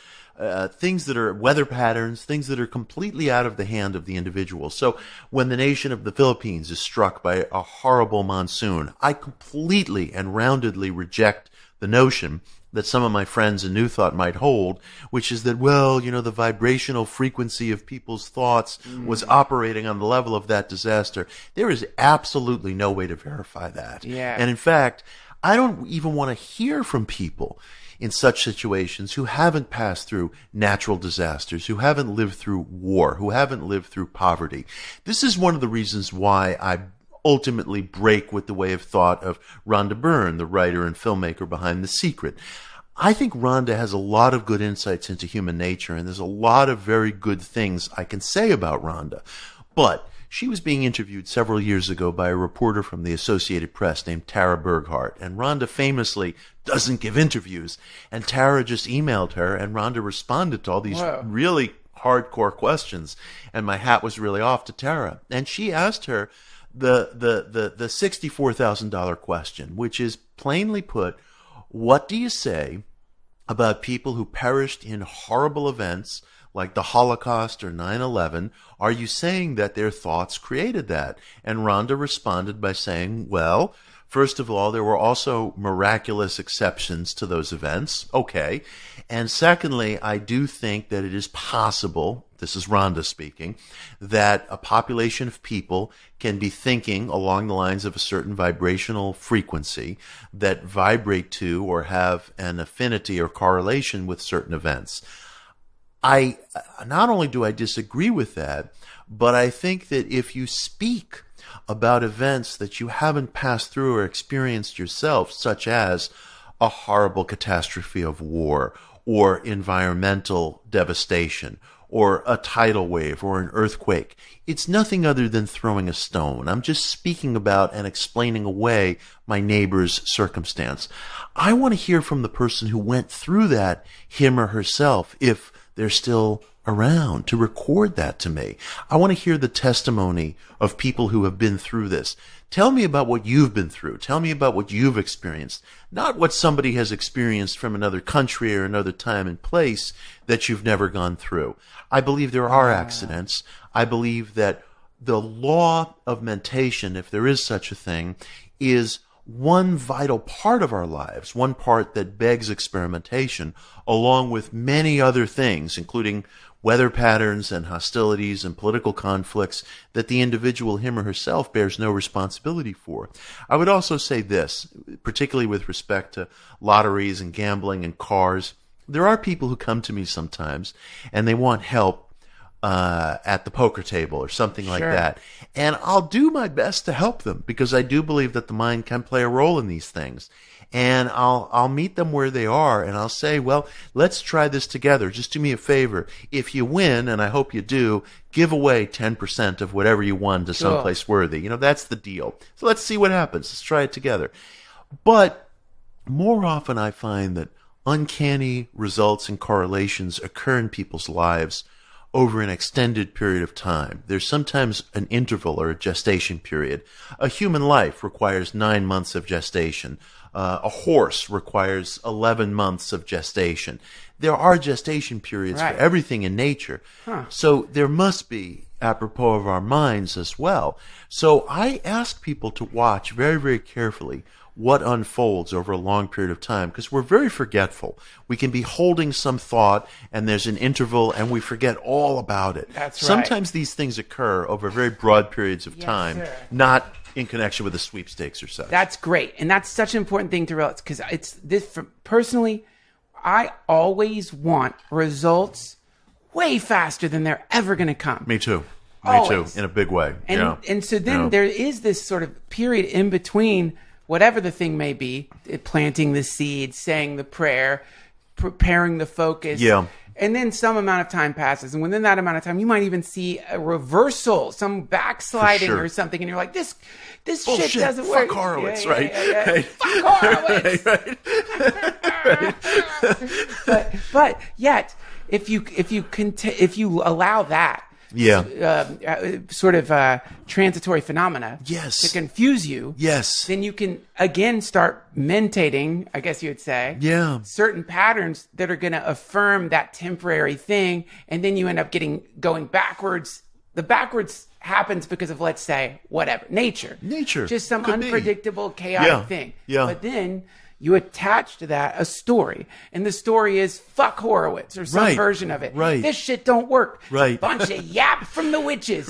things that are weather patterns, things that are completely out of the hand of the individual. So when the nation of the Philippines is struck by a horrible monsoon, I completely and roundedly reject the notion that some of my friends in New Thought might hold, which is that, the vibrational frequency of people's thoughts was operating on the level of that disaster. There is absolutely no way to verify that. Yeah. And in fact, I don't even want to hear from people in such situations who haven't passed through natural disasters, who haven't lived through war, who haven't lived through poverty. This is one of the reasons why I ultimately break with the way of thought of Rhonda Byrne, the writer and filmmaker behind The Secret. I think Rhonda has a lot of good insights into human nature, and there's a lot of very good things I can say about Rhonda. But she was being interviewed several years ago by a reporter from the Associated Press named Tara Berghart, and Rhonda famously doesn't give interviews. And Tara just emailed her, and Rhonda responded to all these really hardcore questions, and my hat was really off to Tara. And she asked her the $64,000 question, which is plainly put, what do you say about people who perished in horrible events like the Holocaust or 9/11? Are you saying that their thoughts created that? And Rhonda responded by saying, well, first of all, there were also miraculous exceptions to those events. Okay. And secondly, I do think that it is possible, this is Rhonda speaking, that a population of people can be thinking along the lines of a certain vibrational frequency that vibrate to or have an affinity or correlation with certain events. I not only do I disagree with that, but I think that if you speak about events that you haven't passed through or experienced yourself, such as a horrible catastrophe of war or environmental devastation or a tidal wave or an earthquake, it's nothing other than throwing a stone. I'm just speaking about and explaining away my neighbor's circumstance. I want to hear from the person who went through that, him or herself, if they're still around, to record that to me. I want to hear the testimony of people who have been through this. Tell me about what you've been through. Tell me about what you've experienced, not what somebody has experienced from another country or another time and place that you've never gone through. I believe there are accidents. I believe that the law of mentation, if there is such a thing, is one vital part of our lives, one part that begs experimentation, along with many other things, including weather patterns and hostilities and political conflicts that the individual, him or herself, bears no responsibility for. I would also say this, particularly with respect to lotteries and gambling and cars. There are people who come to me sometimes and they want help at the poker table or something like that. And I'll do my best to help them because I do believe that the mind can play a role in these things. And I'll meet them where they are and I'll say, well, let's try this together. Just do me a favor. If you win, and I hope you do, give away 10% of whatever you won to someplace worthy. You know, that's the deal. So let's see what happens. Let's try it together. But more often I find that uncanny results and correlations occur in people's lives over an extended period of time. There's sometimes an interval or a gestation period. A human life requires 9 months of gestation. A horse requires 11 months of gestation. There are gestation periods for everything in nature. So there must be, apropos of our minds as well. So I ask people to watch very, very carefully what unfolds over a long period of time, because we're very forgetful. We can be holding some thought and there's an interval and we forget all about it. That's right. Sometimes these things occur over very broad periods of time, not in connection with the sweepstakes or such. That's great. And that's such an important thing to realize, because it's this, personally, I always want results way faster than they're ever going to come. Me too. Always. Me too, in a big way. And so then there is this sort of period in between whatever the thing may be, planting the seed, saying the prayer, preparing the focus. And then some amount of time passes. And within that amount of time, you might even see a reversal, some backsliding or something. And you're like, this shit doesn't work. Fuck Horowitz, right? Fuck Horowitz. But yet, if you allow that, sort of transitory phenomena to confuse you, then you can again start mentating, I guess you would say, certain patterns that are going to affirm that temporary thing, and then you end up going backwards. The backwards happens because of, let's say, whatever, nature, just some unpredictable, chaotic thing. But then you attach to that a story, and the story is fuck Horowitz or some version of it. This shit don't work. Bunch of yap from the witches.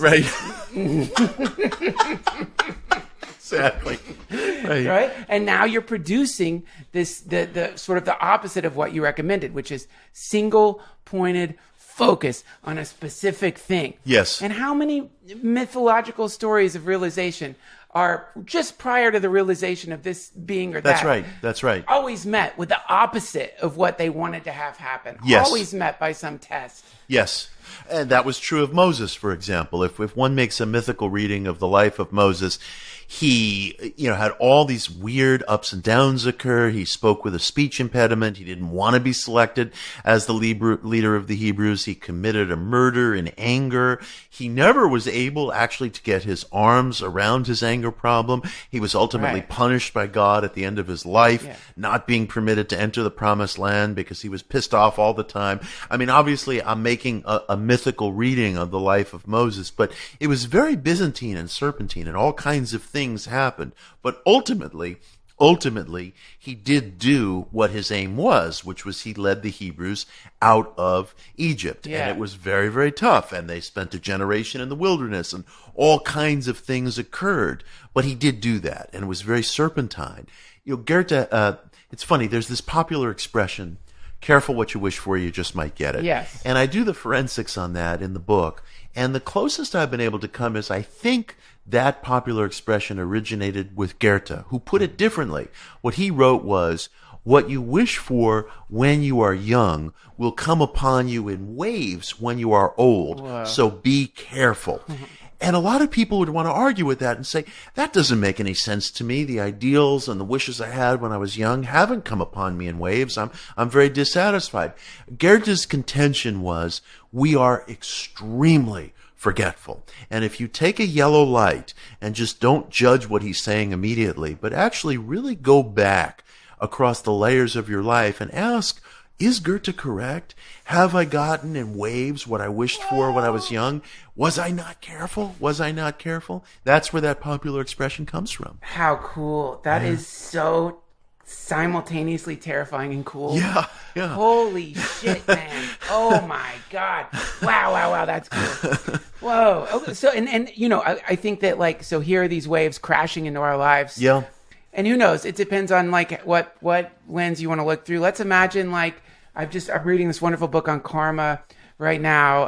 Exactly. Right? And now you're producing this, the sort of the opposite of what you recommended, which is single pointed focus on a specific thing. Yes. And how many mythological stories of realization are just prior to the realization of this being or that? That's right. Always met with the opposite of what they wanted to have happen. Yes. Always met by some test. Yes. And that was true of Moses, for example. If one makes a mythical reading of the life of Moses, he, had all these weird ups and downs occur. He spoke with a speech impediment. He didn't want to be selected as the leader of the Hebrews. He committed a murder in anger. He never was able actually to get his arms around his anger problem. He was ultimately punished by God at the end of his life, not being permitted to enter the promised land because he was pissed off all the time. I mean, obviously, I'm making a mythical reading of the life of Moses, but it was very Byzantine and serpentine, and all kinds of things happened. But ultimately, he did do what his aim was, which was he led the Hebrews out of Egypt. And it was very, very tough. And they spent a generation in the wilderness, and all kinds of things occurred. But he did do that, and it was very serpentine. Goethe, it's funny, there's this popular expression, careful what you wish for, you just might get it. Yes. And I do the forensics on that in the book. And the closest I've been able to come is, I think that popular expression originated with Goethe, who put it differently. What he wrote was, what you wish for when you are young will come upon you in waves when you are old. Wow. So be careful. And a lot of people would want to argue with that and say, that doesn't make any sense to me. The ideals and the wishes I had when I was young haven't come upon me in waves. I'm very dissatisfied. Goethe's contention was, we are extremely forgetful. And if you take a yellow light and just don't judge what he's saying immediately, but actually really go back across the layers of your life and ask, is Goethe correct? Have I gotten in waves what I wished for when I was young? Was I not careful? Was I not careful? That's where that popular expression comes from. How cool. That is so simultaneously terrifying and cool. Yeah. Holy shit, man. Oh my God. Wow. That's cool. Whoa. Okay, so, and I think that so here are these waves crashing into our lives. Yeah. And who knows? It depends on what lens you want to look through. Let's imagine I'm reading this wonderful book on karma right now,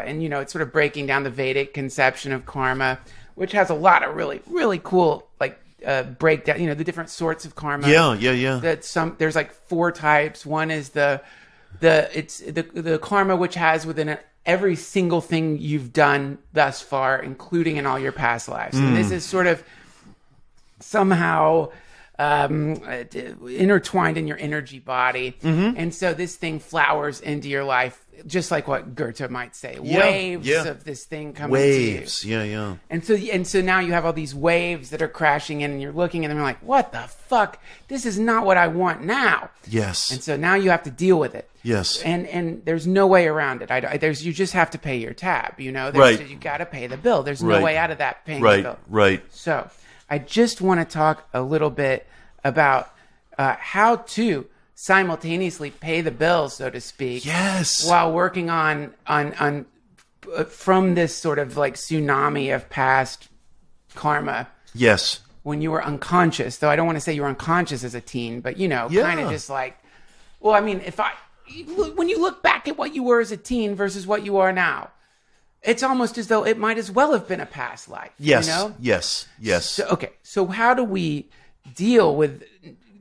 and it's sort of breaking down the Vedic conception of karma, which has a lot of really, really cool breakdown. The different sorts of karma. Yeah. There's 4 types. One is the karma which has within it every single thing you've done thus far, including in all your past lives. And this is sort of somehow intertwined in your energy body. And so this thing flowers into your life, just like what Goethe might say. Waves of this thing coming to you. Yeah. And so now you have all these waves that are crashing in, and you're looking at them and you're like, what the fuck? This is not what I want now. Yes. And so now you have to deal with it. Yes. And there's no way around it. You just have to pay your tab, Right. You got to pay the bill. There's no way out of that paying the bill. Right. So I just want to talk a little bit about how to simultaneously pay the bills, so to speak. Yes. While working on from this sort of tsunami of past karma. Yes. When you were unconscious, though I don't want to say you were unconscious as a teen, but kind of just when you look back at what you were as a teen versus what you are now, it's almost as though it might as well have been a past life. Yes. Yes. So how do we deal with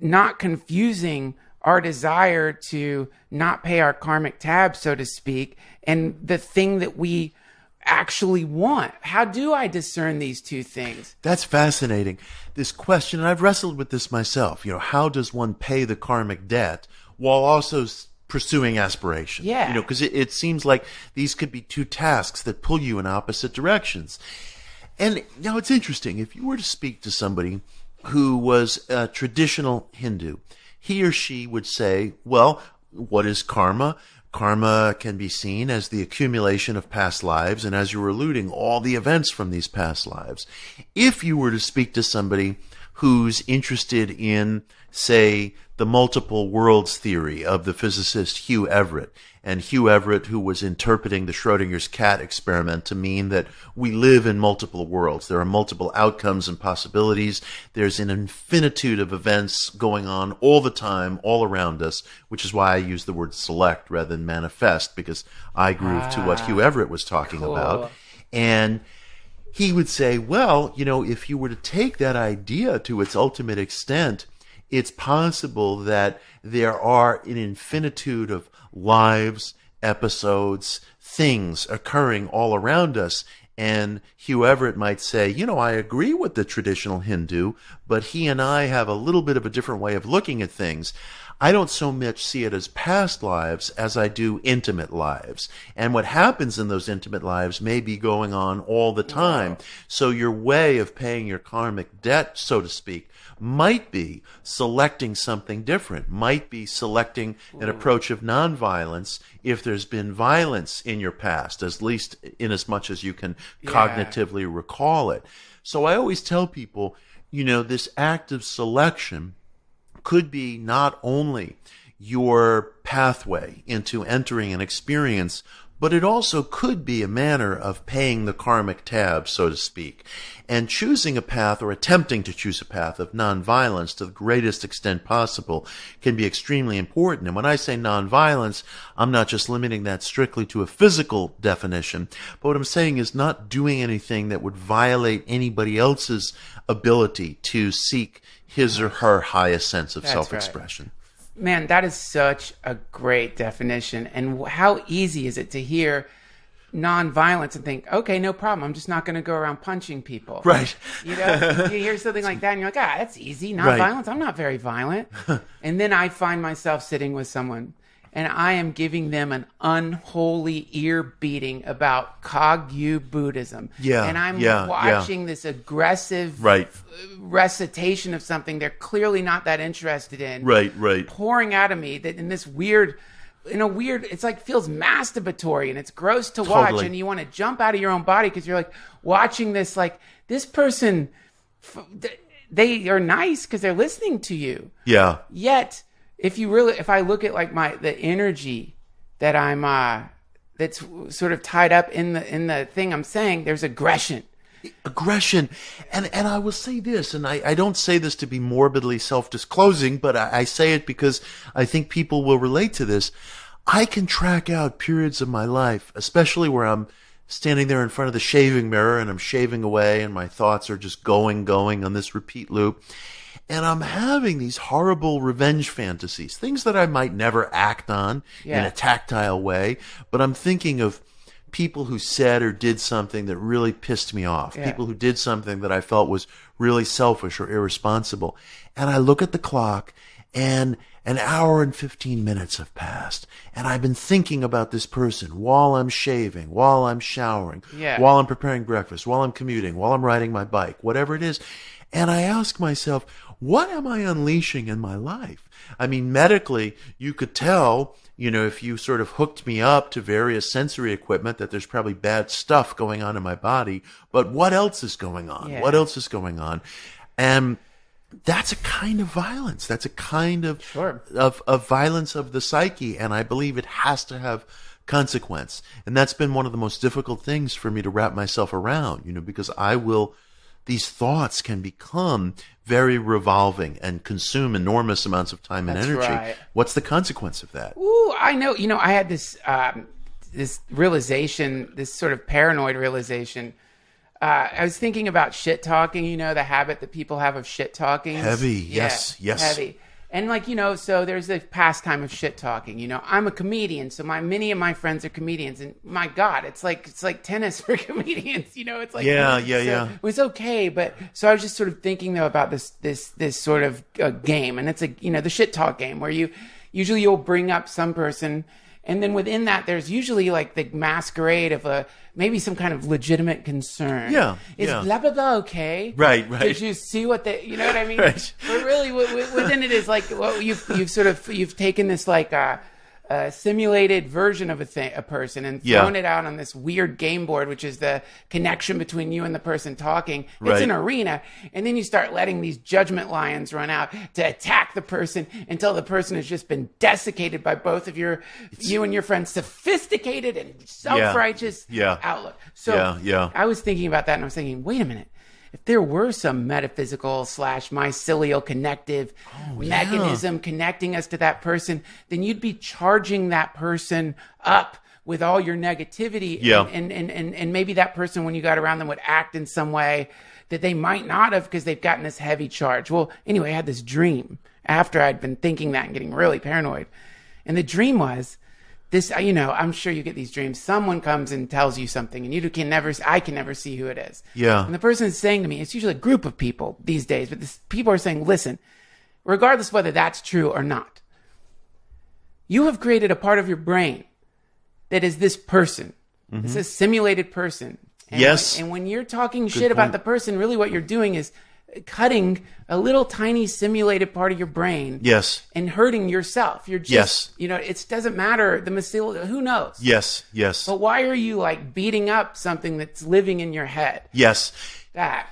not confusing our desire to not pay our karmic tab, so to speak, and the thing that we actually want? How do I discern these two things? That's fascinating. This question, and I've wrestled with this myself. How does one pay the karmic debt while also pursuing aspiration? Yeah. Because it seems like these could be two tasks that pull you in opposite directions. And now it's interesting. If you were to speak to somebody who was a traditional Hindu, he or she would say, well, what is karma? Karma can be seen as the accumulation of past lives, and as you were alluding, all the events from these past lives. If you were to speak to somebody who's interested in, say, the multiple worlds theory of the physicist Hugh Everett. And Hugh Everett, who was interpreting the Schrodinger's cat experiment to mean that we live in multiple worlds. There are multiple outcomes and possibilities. There's an infinitude of events going on all the time, all around us, which is why I use the word select rather than manifest, because I groove to what Hugh Everett was talking about. And he would say, well, if you were to take that idea to its ultimate extent, it's possible that there are an infinitude of lives, episodes, things occurring all around us. And Hugh Everett might say, I agree with the traditional Hindu, but he and I have a little bit of a different way of looking at things. I don't so much see it as past lives as I do intimate lives. And what happens in those intimate lives may be going on all the time. Wow. So your way of paying your karmic debt, so to speak, might be selecting something different, might be selecting an approach of nonviolence if there's been violence in your past, at least in as much as you can cognitively recall it. So I always tell people, this act of selection could be not only your pathway into entering an experience, but it also could be a manner of paying the karmic tab, so to speak. And choosing a path, or attempting to choose a path of nonviolence to the greatest extent possible, can be extremely important. And when I say nonviolence, I'm not just limiting that strictly to a physical definition, but what I'm saying is not doing anything that would violate anybody else's ability to seek his or her highest sense of self-expression. Right. Man, that is such a great definition. And how easy is it to hear nonviolence and think, okay, no problem. I'm just not going to go around punching people. Right. You hear something like that and you're like, that's easy. Nonviolence. Right. I'm not very violent. And then I find myself sitting with someone and I am giving them an unholy ear beating about Kagyu Buddhism. Yeah. And I'm watching this aggressive recitation of something they're clearly not that interested in. Right. Pouring out of me that in this weird, it's like feels masturbatory and it's gross to watch. Totally. And you want to jump out of your own body because you're like watching this, like this person, they are nice because they're listening to you. Yeah. Yet, if I look at like the energy that I'm that's sort of tied up in the thing I'm saying, there's aggression. And I will say this, and I don't say this to be morbidly self-disclosing, but I say it because I think people will relate to this. I can track out periods of my life, especially where I'm standing there in front of the shaving mirror and I'm shaving away and my thoughts are just going on this repeat loop. And I'm having these horrible revenge fantasies, things that I might never act on in a tactile way, but I'm thinking of people who said or did something that really pissed me off, people who did something that I felt was really selfish or irresponsible. And I look at the clock and an hour and 15 minutes have passed. And I've been thinking about this person while I'm shaving, while I'm showering, while I'm preparing breakfast, while I'm commuting, while I'm riding my bike, whatever it is. And I ask myself, what am I unleashing in my life? I mean, medically, you could tell, if you sort of hooked me up to various sensory equipment, that there's probably bad stuff going on in my body. But what else is going on? Yeah. What else is going on? And that's a kind of violence. That's a kind of violence of the psyche. And I believe it has to have consequence. And that's been one of the most difficult things for me to wrap myself around, because these thoughts can become very revolving and consume enormous amounts of time and energy. Right. What's the consequence of that? Ooh, I know. I had this realization, this sort of paranoid realization. I was thinking about shit talking, the habit that people have of shit talking. Heavy, yes. Heavy. And so there's the pastime of shit talking. I'm a comedian, so many of my friends are comedians, and my God, it's like tennis for comedians. It's like It's okay, but so I was just sort of thinking though about this sort of game, and it's the shit talk game where you'll bring up some person. And then within that, there's usually like the masquerade of maybe some kind of legitimate concern. Yeah. Is blah, blah, blah okay? Right. Did you see what you know what I mean? Right. But really, within it is like, well, you've taken this like a simulated version of a person and thrown it out on this weird game board, which is the connection between you and the person talking. It's an arena. And then you start letting these judgment lions run out to attack the person until the person has just been desiccated by both of you and your friend's sophisticated and self-righteous outlook. So I was thinking about that, and I was thinking, wait a minute. If there were some metaphysical / mycelial connective mechanism connecting us to that person, then you'd be charging that person up with all your negativity. And maybe that person, when you got around them, would act in some way that they might not have because they've gotten this heavy charge. Well, anyway, I had this dream after I'd been thinking that and getting really paranoid. And the dream was this, I'm sure you get these dreams. Someone comes and tells you something, and I can never see who it is. Yeah. And the person is saying to me, it's usually a group of people these days, but people are saying, listen, regardless whether that's true or not, you have created a part of your brain that is this person. Mm-hmm. It's a simulated person. And yes. When you're talking shit about the person, really what you're doing is cutting a little tiny simulated part of your brain. Yes. And hurting yourself. You're just, it doesn't matter. The mycelium, who knows? Yes. But why are you beating up something that's living in your head? Yes. That.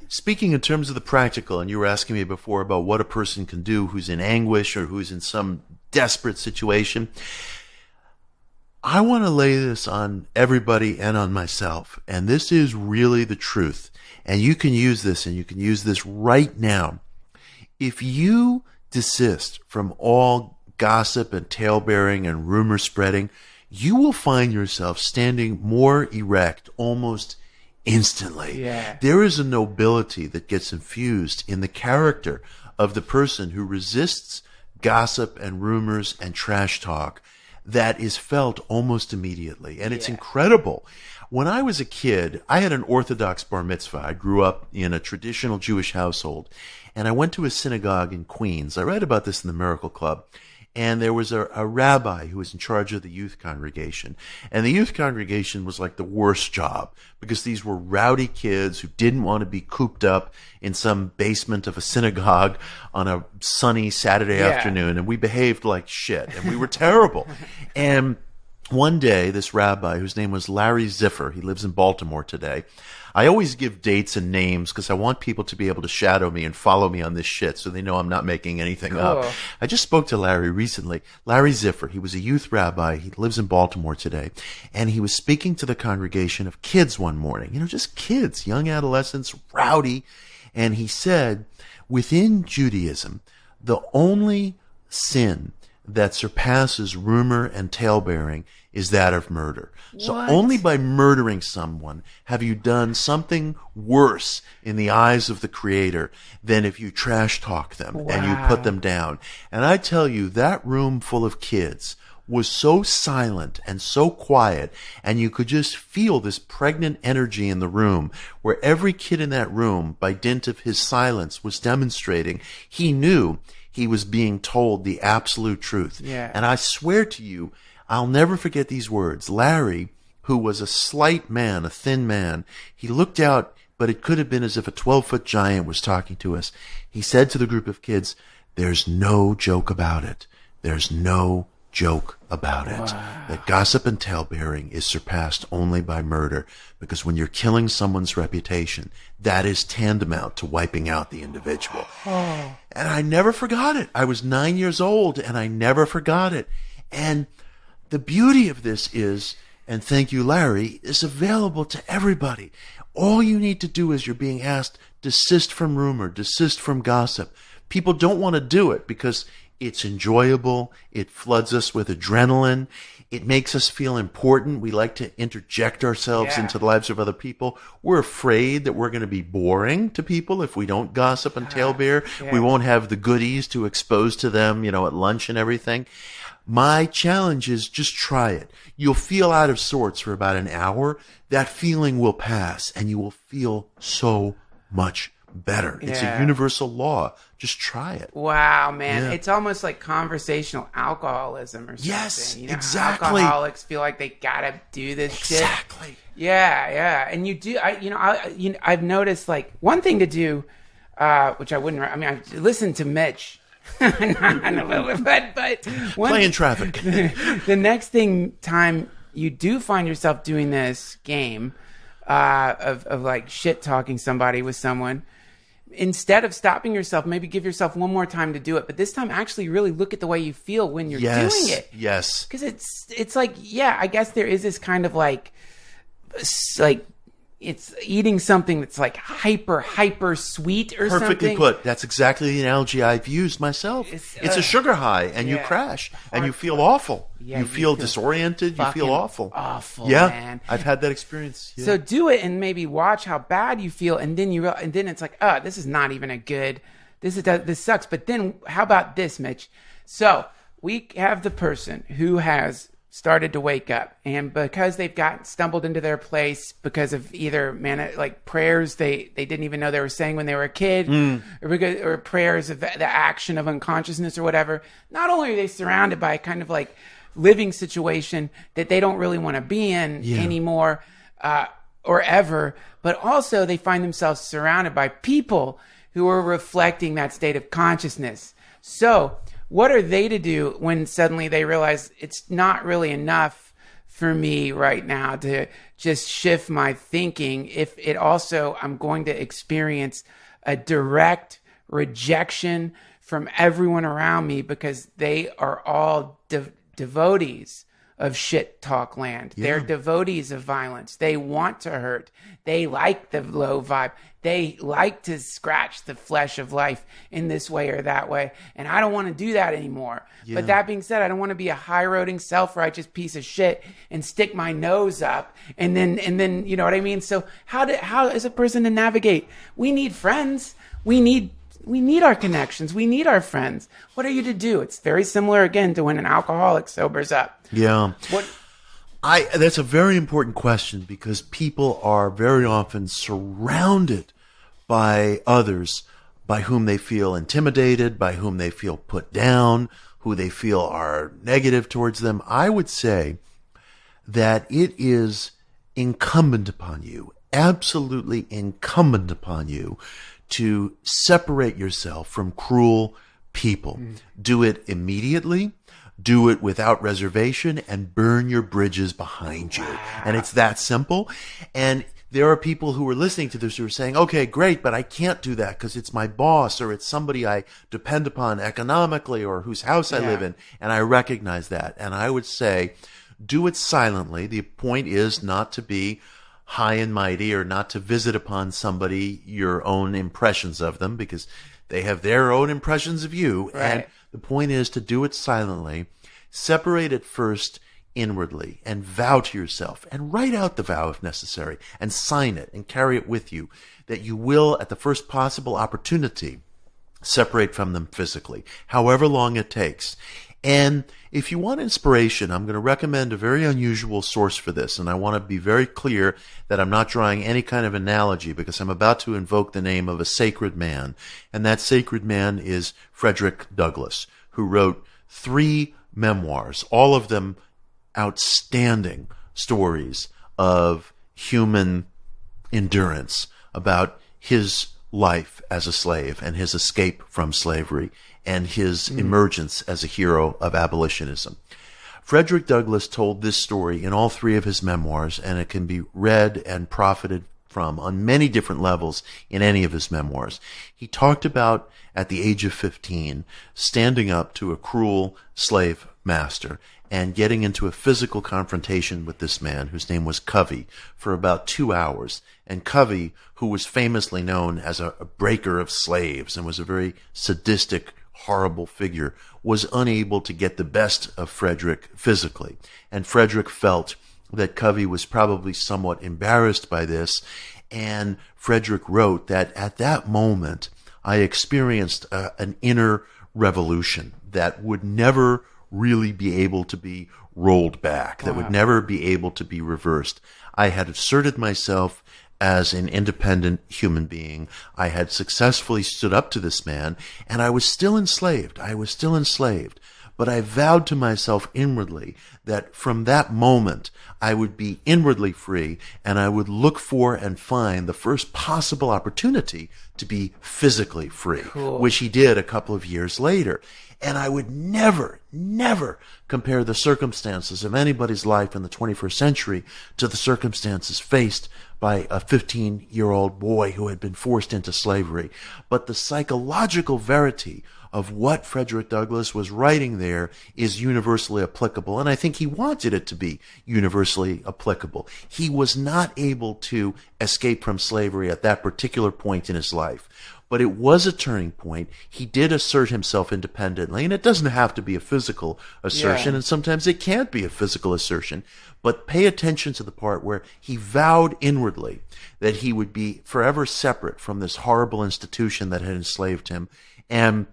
Speaking in terms of the practical, and you were asking me before about what a person can do who's in anguish or who's in some desperate situation. I want to lay this on everybody and on myself. And this is really the truth. And you can use this, and you can use this right now. If you desist from all gossip and talebearing and rumor spreading, you will find yourself standing more erect almost instantly. Yeah. There is a nobility that gets infused in the character of the person who resists gossip and rumors and trash talk that is felt almost immediately. And it's incredible. When I was a kid, I had an Orthodox bar mitzvah. I grew up in a traditional Jewish household, and I went to a synagogue in Queens. I read about this in the Miracle Club. And there was a rabbi who was in charge of the youth congregation. And the youth congregation was like the worst job because these were rowdy kids who didn't want to be cooped up in some basement of a synagogue on a sunny Saturday afternoon. And we behaved like shit. And we were terrible. And one day, this rabbi, whose name was Larry Ziffer, he lives in Baltimore today. I always give dates and names because I want people to be able to shadow me and follow me on this shit so they know I'm not making anything up. I just spoke to Larry recently. Larry Ziffer, he was a youth rabbi. He lives in Baltimore today. And he was speaking to the congregation of kids one morning. Just kids, young adolescents, rowdy. And he said, within Judaism, the only sin that surpasses rumor and talebearing is that of murder. So only by murdering someone have you done something worse in the eyes of the Creator than if you trash talk them and you put them down. And I tell you, that room full of kids was so silent and so quiet, and you could just feel this pregnant energy in the room where every kid in that room, by dint of his silence, was demonstrating he knew he was being told the absolute truth. Yeah. And I swear to you, I'll never forget these words. Larry, who was a slight man, a thin man, he looked out, but it could have been as if a 12-foot giant was talking to us. He said to the group of kids, "There's no joke about it. There's no joke about it. That gossip and talebearing is surpassed only by murder, because when you're killing someone's reputation, that is tantamount to wiping out the individual." And I never forgot it. I was 9 years old, and I never forgot it. And the beauty of this is, and thank you, Larry, is available to everybody. All you need to do is you're being asked, desist from rumor, desist from gossip. People don't want to do it because it's enjoyable. It floods us with adrenaline. It makes us feel important. We like to interject ourselves into the lives of other people. We're afraid that we're going to be boring to people if we don't gossip and talebear. We won't have the goodies to expose to them, at lunch and everything. My challenge is just try it. You'll feel out of sorts for about an hour. That feeling will pass, and you will feel so much better. It's a universal law. Just try it. Wow, man. It's almost like conversational alcoholism or something. Yes, exactly. Alcoholics feel like they gotta do this shit. Exactly. Yeah. And you do, I've noticed one thing to do, which I wouldn't, I listened to Mitch but Play in traffic. The next time you do find yourself doing this game of like shit talking somebody with someone, instead of stopping yourself, maybe give yourself one more time to do it. But this time, actually really look at the way you feel when you're doing it. Yes. Because it's like, yeah, I guess there is this kind of like it's eating something that's like hyper sweet or something. Perfectly put. That's exactly the analogy I've used myself. It's a sugar high, and you crash, and you feel awful. Yeah, you feel disoriented. You feel awful. Awful, yeah, man. I've had that experience. Yeah. So do it, and maybe watch how bad you feel, and then and then it's like, oh, this is not even a good. This sucks. But then, how about this, Mitch? So we have the person who has started to wake up, and because they've stumbled into their place because of either prayers they didn't even know they were saying when they were a kid, or prayers of the action of unconsciousness or whatever. Not only are they surrounded by a kind of like living situation that they don't really want to be in anymore or ever, but also they find themselves surrounded by people who are reflecting that state of consciousness. So what are they to do when suddenly they realize it's not really enough for me right now to just shift my thinking if it also I'm going to experience a direct rejection from everyone around me because they are all devotees of shit talk land. They're devotees of violence. They want to hurt. They like the low vibe. They like to scratch the flesh of life in this way or that way. And I don't want to do that anymore. Yeah. But that being said, I don't want to be a high-roading, self-righteous piece of shit and stick my nose up and then you know what I mean? So how is a person to navigate? We need friends. We need our connections. We need our friends. What are you to do? It's very similar again to when an alcoholic sobers up. Yeah. That's a very important question because people are very often surrounded by others by whom they feel intimidated, by whom they feel put down, who they feel are negative towards them. I would say that it is incumbent upon you, absolutely incumbent upon you, to separate yourself from cruel people. Do it immediately. Do it without reservation and burn your bridges behind you. And it's that simple. And there are people who are listening to this who are saying, okay, great, but I can't do that because it's my boss or it's somebody I depend upon economically or whose house I live in. And I recognize that. And I would say, do it silently. The point is not to be high and mighty or not to visit upon somebody your own impressions of them because they have their own impressions of you. Right. And the point is to do it silently, separate it first inwardly, and vow to yourself, and write out the vow if necessary, and sign it, and carry it with you, that you will, at the first possible opportunity, separate from them physically, however long it takes. And if you want inspiration, I'm going to recommend a very unusual source for this, and I want to be very clear that I'm not drawing any kind of analogy because I'm about to invoke the name of a sacred man, and that sacred man is Frederick Douglass, who wrote 3 memoirs, all of them outstanding stories of human endurance about his life as a slave and his escape from slavery and his emergence as a hero of abolitionism. Frederick Douglass told this story in all 3 of his memoirs, and it can be read and profited from on many different levels in any of his memoirs. He talked about, at the age of 15, standing up to a cruel slave master and getting into a physical confrontation with this man whose name was Covey for about 2 hours. And Covey, who was famously known as a breaker of slaves and was a very sadistic, horrible figure, was unable to get the best of Frederick physically. And Frederick felt that Covey was probably somewhat embarrassed by this. And Frederick wrote that at that moment, I experienced an inner revolution that would never really be able to be rolled back, that would never be able to be reversed. I had asserted myself as an independent human being. I had successfully stood up to this man, and I was still enslaved. but I vowed to myself inwardly that from that moment I would be inwardly free, and I would look for and find the first possible opportunity to be physically free, which he did a couple of years later. And I would never, never compare the circumstances of anybody's life in the 21st century to the circumstances faced by a 15-year-old boy who had been forced into slavery. But the psychological verity of what Frederick Douglass was writing there is universally applicable, and I think he wanted it to be universally applicable. He was not able to escape from slavery at that particular point in his life, but it was a turning point. He did assert himself independently, and it doesn't have to be a physical assertion, and sometimes it can't be a physical assertion, but pay attention to the part where he vowed inwardly that he would be forever separate from this horrible institution that had enslaved him, and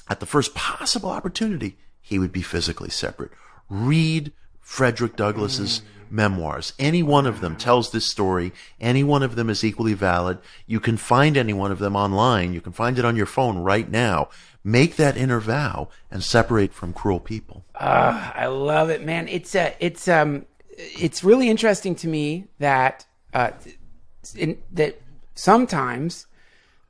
at the first possible opportunity, he would be physically separate. Read Frederick Douglass's memoirs. Any one of them tells this story. Any one of them is equally valid. You can find any one of them online. You can find it on your phone right now. Make that inner vow and separate from cruel people. I love it, man. It's really interesting to me that that sometimes,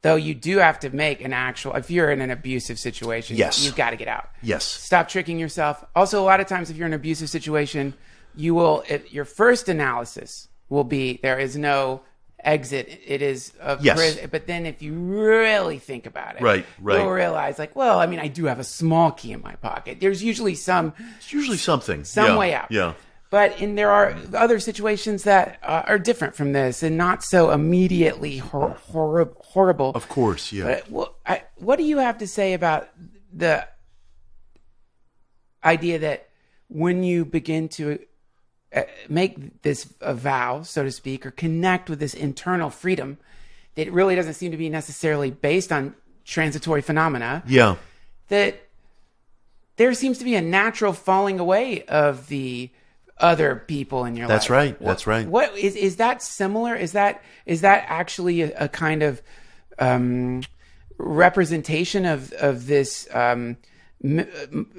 though, you do have to make an actual, if you're in an abusive situation, yes, you've got to get out. Yes. Stop tricking yourself. Also, a lot of times if you're in an abusive situation, your first analysis will be, there is no exit. It is a prison. But then if you really think about it, right. you'll realize, like, well, I mean, I do have a small key in my pocket. There's usually something. Some way out. Yeah. But there are other situations that are different from this and not so immediately horrible. Of course, yeah. But, what do you have to say about the idea that when you begin to make this a vow, so to speak, or connect with this internal freedom that really doesn't seem to be necessarily based on transitory phenomena, that there seems to be a natural falling away of the other people in your life. That's right. What is that similar? Is that actually a kind of representation of this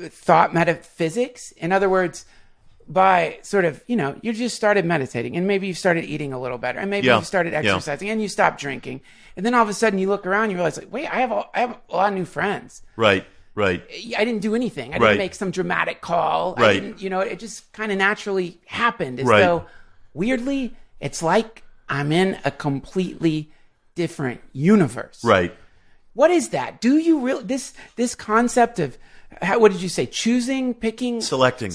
thought metaphysics? In other words, by sort of, you just started meditating, and maybe you started eating a little better, and maybe you started exercising, and you stopped drinking, and then all of a sudden you look around and you realize, like, wait, I have a lot of new friends. Right. I didn't do anything. I didn't make some dramatic call. Right. I didn't, it just kind of naturally happened. As though, weirdly, it's like I'm in a completely different universe. Right. What is that? Do you really, this concept of, what did you say? Choosing, picking, selecting.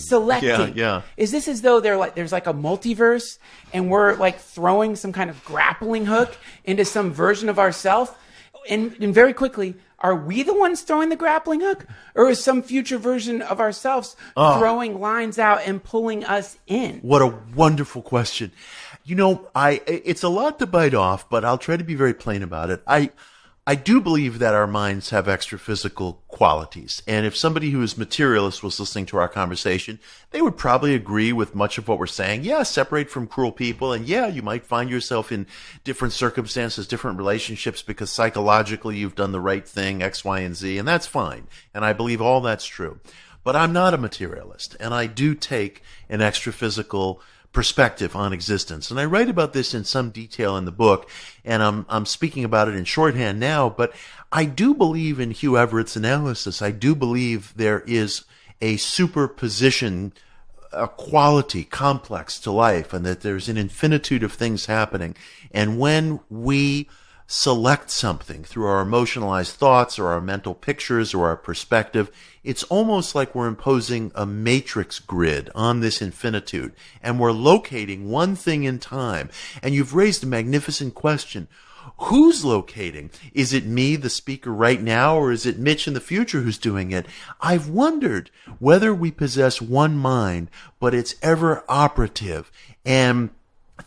Yeah. Is this as though there's like a multiverse, and we're like throwing some kind of grappling hook into some version of ourselves? And very quickly, are we the ones throwing the grappling hook, or is some future version of ourselves throwing lines out and pulling us in? What a wonderful question. It's a lot to bite off, but I'll try to be very plain about it. I do believe that our minds have extra physical qualities. And if somebody who is materialist was listening to our conversation, they would probably agree with much of what we're saying. Yeah, separate from cruel people. And yeah, you might find yourself in different circumstances, different relationships, because psychologically you've done the right thing, X, Y, and Z, and that's fine. And I believe all that's true. But I'm not a materialist, and I do take an extra physical perspective on existence. And I write about this in some detail in the book, and I'm speaking about it in shorthand now, but I do believe in Hugh Everett's analysis. I do believe there is a superposition, a quality, complex to life, and that there's an infinitude of things happening. And when we select something through our emotionalized thoughts or our mental pictures or our perspective, it's almost like we're imposing a matrix grid on this infinitude, and we're locating one thing in time. And you've raised a magnificent question. Who's locating? Is it me, the speaker right now, or is it Mitch in the future who's doing it? I've wondered whether we possess one mind, but it's ever operative, and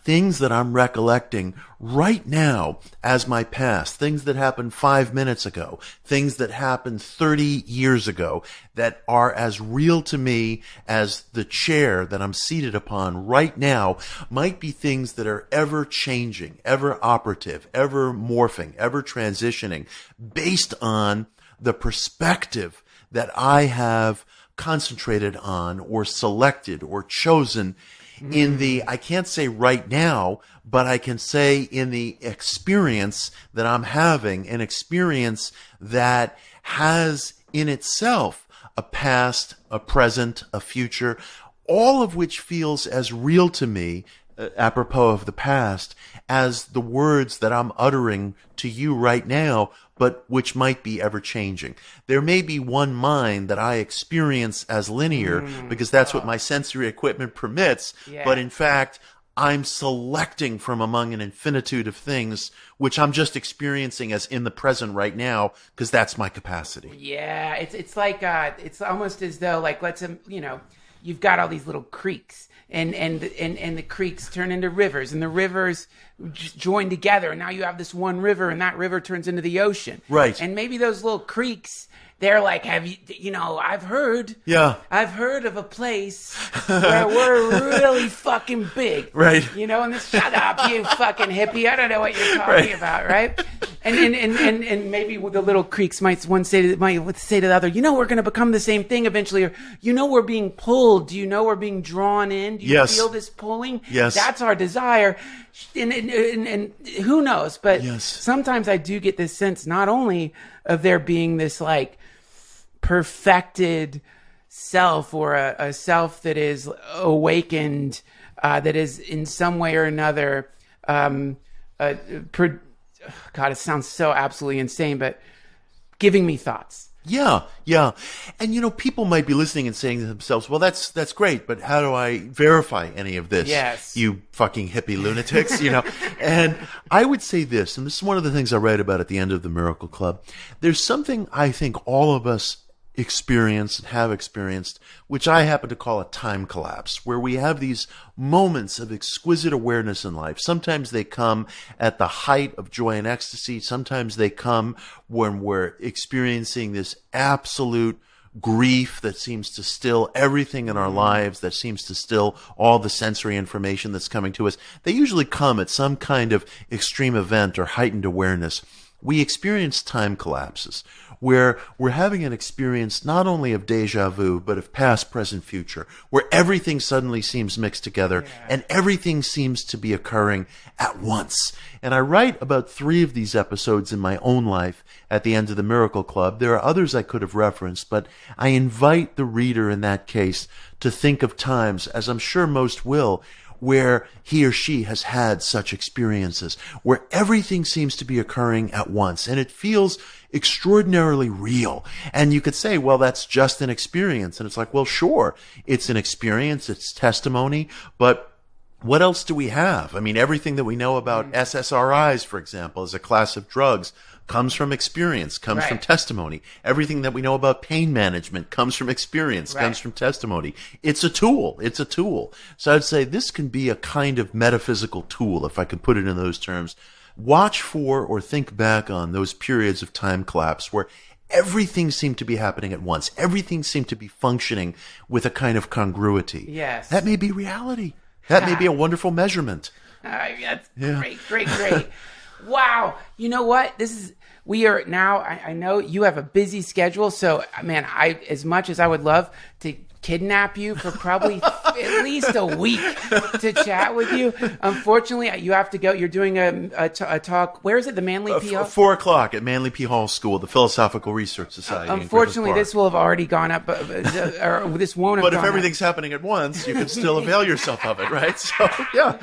things that I'm recollecting right now as my past, things that happened 5 minutes ago, things that happened 30 years ago, that are as real to me as the chair that I'm seated upon right now, might be things that are ever changing, ever operative, ever morphing, ever transitioning, based on the perspective that I have concentrated on or selected or chosen in the, I can't say right now, but I can say in the experience that I'm having, an experience that has in itself a past, a present, a future, all of which feels as real to me, apropos of the past, as the words that I'm uttering to you right now, but which might be ever changing. There may be one mind that I experience as linear because that's what my sensory equipment permits, but in fact, I'm selecting from among an infinitude of things, which I'm just experiencing as in the present right now, because that's my capacity. Yeah, it's like it's almost as though like you've got all these little creeks, and the creeks turn into rivers, and the rivers join together, and now you have this one river, and that river turns into the ocean. Right. And maybe those little creeks, they're like, have you, I've heard of a place where we're really fucking big. Right. And this, shut up, you fucking hippie. I don't know what you're talking about, right? And maybe the little creeks might say to the other, we're going to become the same thing eventually, or we're being pulled. Do you know we're being drawn in? Do you feel this pulling? Yes. That's our desire. And who knows? But yes. Sometimes I do get this sense not only of there being this like perfected self or a self that is awakened, that is in some way or another, God, it sounds so absolutely insane, but giving me thoughts. Yeah. And, people might be listening and saying to themselves, well, that's great, but how do I verify any of this? Yes. You fucking hippie lunatics, And I would say this, and this is one of the things I write about at the end of the Miracle Club. There's something I think all of us experience and have experienced, which I happen to call a time collapse, where we have these moments of exquisite awareness in life. Sometimes they come at the height of joy and ecstasy. Sometimes they come when we're experiencing this absolute grief that seems to still everything in our lives, that seems to still all the sensory information that's coming to us. They usually come at some kind of extreme event or heightened awareness. We experience time collapses where we're having an experience not only of deja vu, but of past, present, future, where everything suddenly seems mixed together and everything seems to be occurring at once. And I write about 3 of these episodes in my own life at the end of the Miracle Club. There are others I could have referenced, but I invite the reader in that case to think of times, as I'm sure most will, where he or she has had such experiences, where everything seems to be occurring at once, and it feels extraordinarily real. And you could say, well, that's just an experience. And it's like, well, sure, it's an experience, it's testimony, but what else do we have? I mean, everything that we know about SSRIs, for example, as a class of drugs, comes from experience, comes from testimony. Everything that we know about pain management comes from experience, comes from testimony. It's a tool. It's a tool. So I'd say this can be a kind of metaphysical tool, if I could put it in those terms. Watch for or think back on those periods of time collapse where everything seemed to be happening at once. Everything seemed to be functioning with a kind of congruity. Yes. That may be reality. That may be a wonderful measurement. That's great. Wow. You know what? We are now, I know you have a busy schedule. So, man, as much as I would love to kidnap you for probably at least a week to chat with you, unfortunately, you have to go. You're doing a talk. Where is it? The Manly P. Hall? 4 o'clock at Manly P. Hall School, the Philosophical Research Society. Unfortunately, this will have already gone up, or this won't have But gone if everything's happening at once, you can still avail yourself of it, right? So, yeah,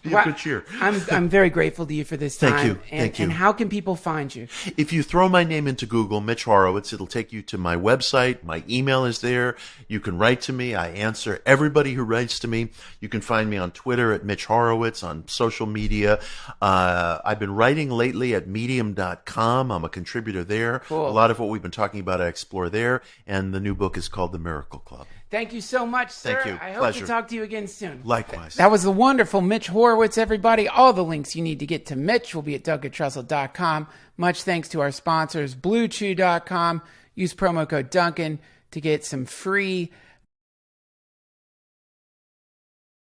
be of good cheer. I'm very grateful to you for this time. Thank you. Thank you. And how can people find you? If you throw my name into Google, Mitch Horowitz, it'll take you to my website. My email is there. You can write to me. I answer everybody who writes to me. You can find me on Twitter at Mitch Horowitz, on social media. I've been writing lately at medium.com. I'm a contributor there. Cool. A lot of what we've been talking about, I explore there. And the new book is called The Miracle Club. Thank you so much, sir. Thank you. I hope Pleasure. to talk to you again soon. Likewise. That was the wonderful Mitch Horowitz, everybody. All the links you need to get to Mitch will be at DuncanTrussell.com. Much thanks to our sponsors, BlueChew.com. Use promo code Duncan to get some free